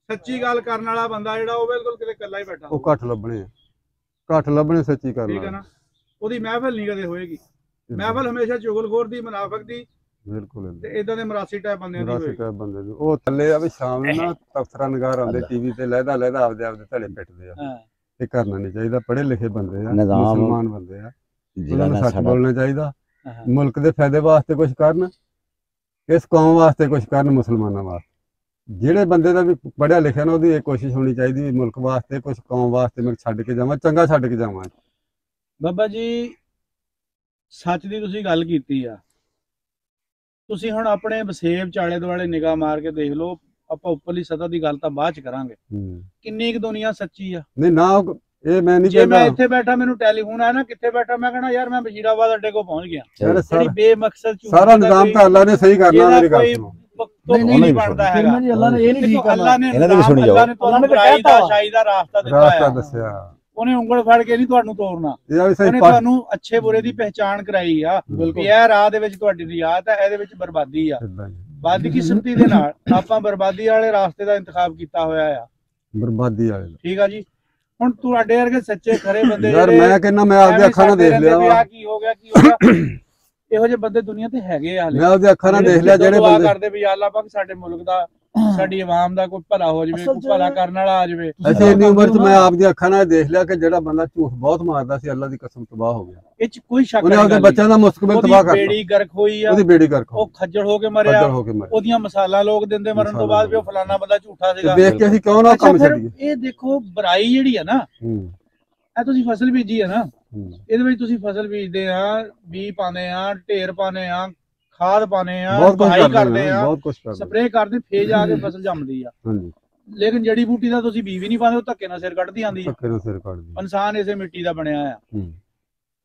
ਸੱਚੀ ਗੱਲ ਕਰਨ ਵਾਲਾ ਬੰਦਾ ਜਿਹੜਾ, ਉਹ ਬਿਲਕੁਲ ਕਿਤੇ ਇਕੱਲਾ ਹੀ ਬੈਠਾ, ਉਹ ਘੱਟ ਲੱਭਣੇ ਸੱਚੀ ਕਰਨਾ, ਠੀਕ ਹੈ ਨਾ। ਉਹਦੀ ਮਹਿਫਲ ਨਹੀਂ ਕਦੇ ਹੋਏਗੀ, ਮਹਿਫਲ ਹਮੇਸ਼ਾ ਚੁਗਲਖੋਰ ਦੀ, ਮੁਨਾਫਿਕ ਦੀ, ਬਿਲਕੁਲ ਤੇ ਇਦਾਂ ਦੇ ਮਰਾਸੀ ਟਾਈਪ ਬੰਦਿਆਂ ਦੀ ਹੋਏਗੀ। ਉਹ ਥੱਲੇ ਆ ਵੀ ਸ਼ਾਮ ਨੂੰ ਨਾ ਤਫਸਰਾਂ ਨਗਾਰ ਆਉਂਦੇ ਟੀਵੀ ਤੇ, ਲਹਿਦਾ ਆਪਦੇ ਧੜੇ ਪਿੱਟਦੇ ਆ। ਇਹ ਕਰਨਾ ਨਹੀਂ ਚਾਹੀਦਾ, ਪੜ੍ਹੇ ਲਿਖੇ ਬੰਦੇ ਆ, ਮੁਸਲਮਾਨ ਬੰਦੇ ਆ, ਉਹਨਾਂ ਨੂੰ ਸੱਚ ਬੋਲਣਾ ਚਾਹੀਦਾ। ਮੁਲਕ ਦੇ ਫਾਇਦੇ ਵਾਸਤੇ ਕੁਝ ਕਰਨ, ਇਸ ਕੌਮ ਵਾਸਤੇ ਕੁਝ ਕਰਨ, ਮੁਸਲਮਾਨਾਂ ਵਾਸਤੇ। ਜਿਹੜੇ ਬੰਦੇ ਦਾ ਵੀ ਪੜ੍ਹਿਆ ਲਿਖਿਆ ਨਾ, ਉਹਦੀ ਇਹ ਕੋਸ਼ਿਸ਼ ਹੋਣੀ ਚਾਹੀਦੀ ਵੀ ਮੁਲਕ ਵਾਸਤੇ ਕੁਝ, ਕੌਮ ਵਾਸਤੇ ਮੈਂ ਛੱਡ ਕੇ ਜਾਵਾਂ, ਚੰਗਾ ਛੱਡ ਕੇ ਜਾਵਾਂ। ਬਾਬਾ ਜੀ, ਸੱਚ ਦੀ ਤੁਸੀਂ ਗੱਲ ਕੀਤੀ ਆ, ਤੁਸੀਂ ਹੁਣ ਆਪਣੇ ਵਸੇਬ ਚਾਲੇ ਦੁਆਲੇ ਨਿਗਾਹ ਮਾਰ ਕੇ ਦੇਖ ਲਓ। ਆਪਾਂ ਉੱਪਰਲੀ ਸਤਹ ਦੀ ਗੱਲ ਤਾਂ ਬਾਅਦ ਚ ਕਰਾਂਗੇ, ਕਿੰਨੀ ਕੁ ਦੁਨੀਆ ਸੱਚੀ ਆ। ਨਹੀਂ ਨਾ, ਇਹ ਮੈਂ ਨਹੀਂ ਜੇ ਮੈਂ ਇੱਥੇ ਬੈਠਾ, ਮੈਨੂੰ ਟੈਲੀਫੋਨ ਆਇਆ ਨਾ, ਕਿੱਥੇ ਬੈਠਾ, ਮੈਂ ਕਹਣਾ ਯਾਰ ਮੈਂ ਬਸ਼ੀਰਾਬਾਦ ਅੱਡੇ ਕੋ ਪਹੁੰਚ ਗਿਆ। ਜਿਹੜੀ ਬੇਮਕਸਦ ਸਾਰਾ ਨਿਜ਼ਾਮ ਤਾਂ ਅੱਲਾ ਨੇ ਸਹੀ ਕਰਨਾ, ਮੇਰੀ ਗੱਲ ਸੁਣੋ। ਨਹੀਂ ਬਣਦਾ ਹੈਗਾ, ਅੱਲਾ ਨੇ ਇਹ ਨਹੀਂ ਠੀਕ ਕਰਨਾ। ਅੱਲਾ ਨੇ ਤੁਹਾਨੂੰ ਬੁਰਾਈ ਦਾ, ਸ਼ਾਈ ਦਾ ਰਾਸਤਾ ਦੱਸਿਆ। ਉਹਨੇ ਉਂਗਲ ਫੜ ਕੇ ਨਹੀਂ ਤੁਹਾਨੂੰ ਤੋੜਨਾ, ਉਹਨੇ ਤੁਹਾਨੂੰ ਅੱਛੇ ਬੁਰੇ ਦੀ ਪਹਿਚਾਣ ਕਰਾਈ ਆ। ਵੀ ਇਹ ਰਾਹ ਦੇ ਵਿੱਚ ਤੁਹਾਡੀ ਰਿਆਤ ਹੈ, ਇਹਦੇ ਵਿੱਚ ਬਰਬਾਦੀ ਆ। ਬਦਕਿਸਮਤੀ ਦੇ ਨਾਲ ਆਪਾਂ ਬਰਬਾਦੀ ਵਾਲੇ ਰਾਸਤੇ ਦਾ ਇੰਤਖਾਬ ਕੀਤਾ ਹੋਇਆ ਆ, ਬਰਬਾਦੀ ਵਾਲੇ। ਠੀਕ ਆ ਜੀ। ਹੁਣ ਤੁਹਾਡੇ ਵਰਗੇ ਸੱਚੇ ਖਰੇ ਬੰਦੇ, ਯਾਰ ਮੈਂ ਕਹਿੰਦਾ, ਮੈਂ ਆਪਦੇ ਅੱਖਾਂ ਨਾਲ ਦੇਖ ਲਿਆ ਵਾ, ਕੀ ਹੋ ਗਿਆ ਇਹੋ ਜਿਹੇ ਬੰਦੇ ਦੁਨੀਆ ਤੇ ਹੈਗੇ ਆ। ਮੈਂ ਆਪਦੇ ਅੱਖਾਂ ਨਾਲ ਦੇਖ ਲਿਆ, ਜਿਹੜੇ ਬੰਦੇ ਕਰਦੇ ਵੀ ਅੱਲਾਹ ਪਾਕ ਸਾਡੇ ਮੁਲਕ ਦਾ, ਸਾਡੀ ਆਵਾਮ ਦਾ ਕੋਈ ਭਲਾ ਹੋ ਜਾਵੇ, ਕੋਈ ਭਲਾ ਕਰਨ ਵਾਲਾ ਆ ਜਾਵੇ। ਅਸੀਂ ਇੰਨੀ ਉਮਰ 'ਚ ਮੈਂ ਆਪਦੀ ਅੱਖਾਂ ਨਾਲ ਦੇਖ ਲਿਆ ਕਿ ਜਿਹੜਾ ਬੰਦਾ ਝੂਠ ਬਹੁਤ ਮਾਰਦਾ ਸੀ, ਅੱਲਾ ਦੀ ਕਸਮ ਤਬਾਹ ਹੋ ਗਿਆ। ਇਹ 'ਚ ਕੋਈ ਸ਼ੱਕ ਨਹੀਂ, ਉਹਦੇ ਬੱਚਿਆਂ ਦਾ ਮੁਸਤਕਬਲ ਤਬਾਹ ਕਰਤਾ, ਬੇੜੀ ਗਰਕ ਹੋਈ ਆ, ਉਹਦੀ ਬੇੜੀ ਗਰਕ, ਉਹ ਖੱਜਲ ਹੋ ਕੇ ਮਰਿਆ, ਉਹਦੀਆਂ ਮਿਸਾਲਾਂ ਲੋਕ ਦਿੰਦੇ ਮਰਨ ਤੋਂ ਬਾਅਦ ਵੀ ਉਹ ਫਲਾਣਾ ਬੰਦਾ ਝੂਠਾ ਸੀਗਾ। ਦੇਖ ਕੇ ਅਸੀਂ ਕਿਉਂ ਨਾ ਕੰਮ ਛੱਡੀਏ। ਇਹ ਦੇਖੋ, ਬੁਰਾਈ ਜਿਹੜੀ ਆ ਨਾ, ਇਹ ਤੁਸੀਂ ਫਸਲ ਬੀਜੀ ਹੈ ਨਾ, ਇਹਦੇ ਵਿੱਚ ਤੁਸੀਂ ਫਸਲ ਬੀਜਦੇ ਆ, ਬੀ ਪਾਉਂਦੇ ਆ, ਢੇਰ ਪਾਉਂਦੇ ਆ, ਖਾਦ ਪਾਉਂਦੇ ਆ, ਦਵਾਈ ਕਰਦੇ ਆ, ਬਹੁਤ ਕੁਝ ਕਰਦੇ, ਸਪਰੇਅ ਕਰਦੇ, ਫੇਰ ਜਾ ਕੇ ਫਸਲ ਜੰਮਦੀ ਆ। ਹਾਂਜੀ। ਲੇਕਿਨ ਜੜੀ ਬੂਟੀ ਦਾ ਤੁਸੀਂ ਬੀ ਵੀ ਨਹੀਂ ਪਾਉਂਦੇ, ਉਹ ਧੱਕੇ ਨਾਲ ਸਿਰ ਕੱਢਦੀ ਆਂਦੀ ਆ। ਧੱਕੇ ਨਾਲ ਸਿਰ ਕੱਢਦੀ। ਇਨਸਾਨ ਇਸੇ ਮਿੱਟੀ ਦਾ ਬਣਿਆ ਆ।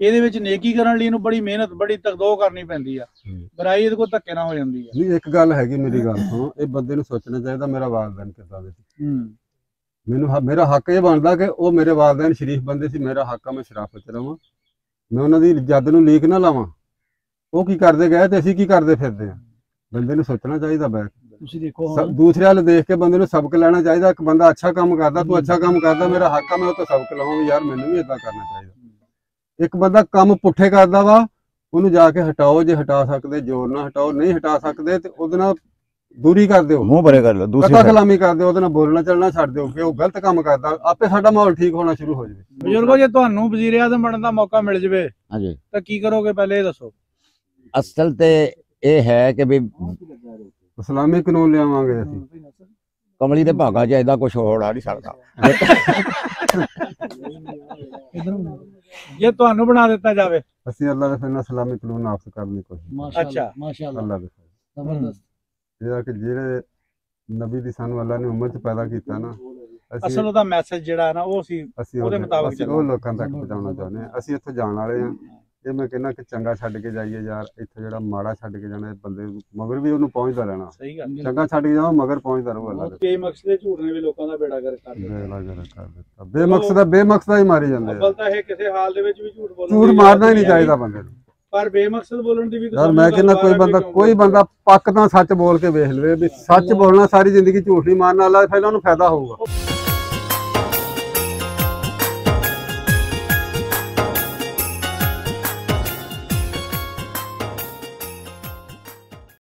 ਇਹਦੇ ਵਿੱਚ ਨੇਕੀ ਕਰਨ ਲਈ ਇਹਨੂੰ ਬੜੀ ਮਿਹਨਤ, ਬੜੀ ਤਕਦੋ ਕਰਨੀ ਪੈਂਦੀ ਆ। ਬੁਰਾਈ ਇਹਦੇ ਕੋਲ ਧੱਕੇ ਨਾਲ ਹੋ ਜਾਂਦੀ ਆ। ਨਹੀਂ, ਇੱਕ ਗੱਲ ਹੈਗੀ, ਮੇਰੀ ਗੱਲ ਸੁਣੋ, ਇਹ ਬੰਦੇ ਨੂੰ ਸੋਚਣਾ ਚਾਹੀਦਾ ਮੇਰਾ ਵਾਲਦੈਨ ਕਿੱਦਾਂ ਦੇ ਸੀ। ਮੈਨੂੰ ਮੇਰਾ ਹੱਕ ਇਹ ਬਣਦਾ ਕਿ ਉਹ ਮੇਰੇ ਵਾਲਦੈਨ ਸ਼ਰੀਫ ਬੰਦੇ ਸੀ, ਮੇਰਾ ਹੱਕ ਆ ਮੈਂ ਸ਼ਰਾਫਤ ਚ ਰਵਾਂ, ਮੈਂ ਉਹਨਾਂ ਦੀ ਜੱਦ ਨੂੰ ਲੀਕ ਨਾ ਲਾਵਾਂ। ਉਹ ਕੀ ਕਰਦੇ ਗਏ ਤੇ ਅਸੀਂ ਕੀ ਕਰਦੇ ਫਿਰਦੇ ਆ। ਬੰਦੇ ਨੂੰ ਸੋਚਣਾ ਚਾਹੀਦਾ ਬੈਠ। ਤੁਸੀਂ ਦੇਖੋ ਦੂਸਰੇ ਵੱਲ ਦੇਖ ਕੇ ਬੰਦੇ ਨੂੰ ਸਬਕ ਲੈਣਾ ਚਾਹੀਦਾ। ਇੱਕ ਬੰਦਾ ਅੱਛਾ ਕੰਮ ਕਰਦਾ, ਤੂੰ ਅੱਛਾ ਕੰਮ ਕਰਦਾ, ਮੇਰਾ ਹੱਕ ਆ ਮੈਂ ਉਹ ਤੋਂ ਸਬਕ ਲਵਾਂ ਵੀ ਯਾਰ ਮੈਨੂੰ ਵੀ ਏਦਾਂ ਕਰਨਾ ਚਾਹੀਦਾ। ਇੱਕ ਬੰਦਾ ਕੰਮ ਪੁੱਠੇ ਕਰਦਾ ਵਾ, ਉਹਨੂੰ ਜਾ ਕੇ ਹਟਾਓ, ਜੇ ਹਟਾ ਸਕਦੇ ਜ਼ੋਰ ਨਾਲ ਹਟਾਓ, ਨਹੀਂ ਹਟਾ ਸਕਦੇ ਤੇ ਉਹਦੇ ਨਾਲ ਦੂਰੀ ਕਰ ਦਿਓ, ਮੂੰਹ ਬਰੇ ਕਰ ਲਓ, ਦੂਸਰੀ ਕਲਾਮੀ ਕਰ ਦਿਓ, ਉਹਦੇ ਨਾਲ ਬੋਲਣਾ ਚੱਲਣਾ ਛੱਡ ਦਿਓ ਕਿ ਉਹ ਗਲਤ ਕੰਮ ਕਰਦਾ, ਆਪੇ ਸਾਡਾ ਮਾਹੌਲ ਠੀਕ ਹੋਣਾ ਸ਼ੁਰੂ ਹੋ ਜਾਵੇ। ਬਜ਼ੁਰਗੋ, ਜੇ ਤੁਹਾਨੂੰ ਵਜ਼ੀਰ ਆਜ਼ਮ ਬਣਨ ਦਾ ਮੌਕਾ ਮਿਲ ਜਾਵੇ ਹਾਂਜੀ ਤਾਂ ਕੀ ਕਰੋਗੇ, ਪਹਿਲੇ ਇਹ ਦੱਸੋ। ਅਸਲ ਤੇ ਇਹ ਹੈ ਕਿ ਵੀ ਇਸਲਾਮੀ ਕਾਨੂੰਨ ਲਿਆਵਾਂਗੇ ਅਸੀਂ। ਕਮਲੀ ਦੇ ਭਾਗਾ ਚ ਏਦਾਂ ਕੁਝ ਹੋਣਾ ਨਹੀਂ ਸਕਦਾ। ਜੇ ਤੁਹਾਨੂੰ ਬਣਾ ਦਿੱਤਾ ਜਾਵੇ, ਅਸੀਂ ਅੱਲਾਹ ਦੇ ਫਜ਼ਲ ਇਸਲਾਮੀ ਕਾਨੂੰਨ ਨਾਫਜ਼ ਕਰਨ ਦੀ ਕੋਸ਼ਿਸ਼। ਅੱਛਾ, ਮਾਸ਼ਾਅੱਲਾ, ਅੱਲਾਹ ਦੇ ਜ਼ਬਰਦਸਤ। ਜਿਹੜਾ ਕਿ ਜਿਹੜੇ ਨਬੀ ਦੀ ਸਾਨੂੰ ਅੱਲਾਹ ਨੇ ਉਮਤ ਚ ਪੈਦਾ ਕੀਤਾ ਨਾ, ਅਸਲ ਉਹਦਾ ਮੈਸੇਜ ਜਿਹੜਾ ਹੈ ਨਾ, ਉਹ ਅਸੀਂ ਉਹਦੇ ਮੁਤਾਬਕ ਉਹ ਲੋਕਾਂ ਤੱਕ ਪਹੁੰਚਾਉਣਾ ਚਾਹੁੰਦੇ ਹਾਂ। ਅਸੀਂ ਇੱਥੋਂ ਜਾਣ ਵਾਲੇ ਹਾਂ। ਇਹ ਮੈਂ ਕਹਿੰਦਾ ਕਿ ਚੰਗਾ ਛੱਡ ਕੇ ਜਾਈਏ ਯਾਰ, ਇੱਥੇ ਜਿਹੜਾ ਮਾੜਾ ਛੱਡ ਕੇ ਜਾਣਾ, ਬੰਦੇ ਮਗਰ ਵੀ ਉਹਨੂੰ ਪਹੁੰਚਦਾ ਰਹਿਣਾ। ਸਹੀ ਗੱਲ। ਚੰਗਾ ਛੱਡ ਕੇ ਜਾਓ, ਮਗਰ ਪਹੁੰਚਦਾ ਰਹੋ। ਅੱਲਾਹ ਦੇ ਬੇਮਕਸਦ ਦੇ ਝੂਠ ਨੇ ਵੀ ਲੋਕਾਂ ਦਾ ਬੇੜਾ ਗਰਕ ਕਰ ਦਿੱਤਾ। ਬੇਮਕਸਦਾ ਹੀ ਮਾਰੀ ਜਾਂਦੇ ਆ। ਅਵਲ ਤਾਂ ਇਹ ਕਿਸੇ ਹਾਲ ਦੇ ਵਿੱਚ ਵੀ ਝੂਠ ਬੋਲਣ, ਝੂਠ ਮਾਰਨਾ ਹੀ ਨਹੀਂ ਚਾਹੀਦਾ ਬੰਦੇ ਨੂੰ, ਪਰ ਬੇਮਕਸਦ ਬੋਲਣ ਦੀ ਵੀ ਯਾਰ ਮੈਂ ਕਹਿੰਦਾ ਕੋਈ ਬੰਦਾ ਪੱਕ ਤਾਂ ਸੱਚ ਬੋਲ ਕੇ ਵੇਖ ਲਵੇ ਵੀ ਸੱਚ ਬੋਲਣਾ, ਸਾਰੀ ਜ਼ਿੰਦਗੀ ਝੂਠ ਨਹੀਂ ਮਾਰਨਾ, ਅੱਲਾਹ ਦੇ ਫਜ਼ਲ ਉਹਨੂੰ ਫਾਇਦਾ ਹੋਊਗਾ।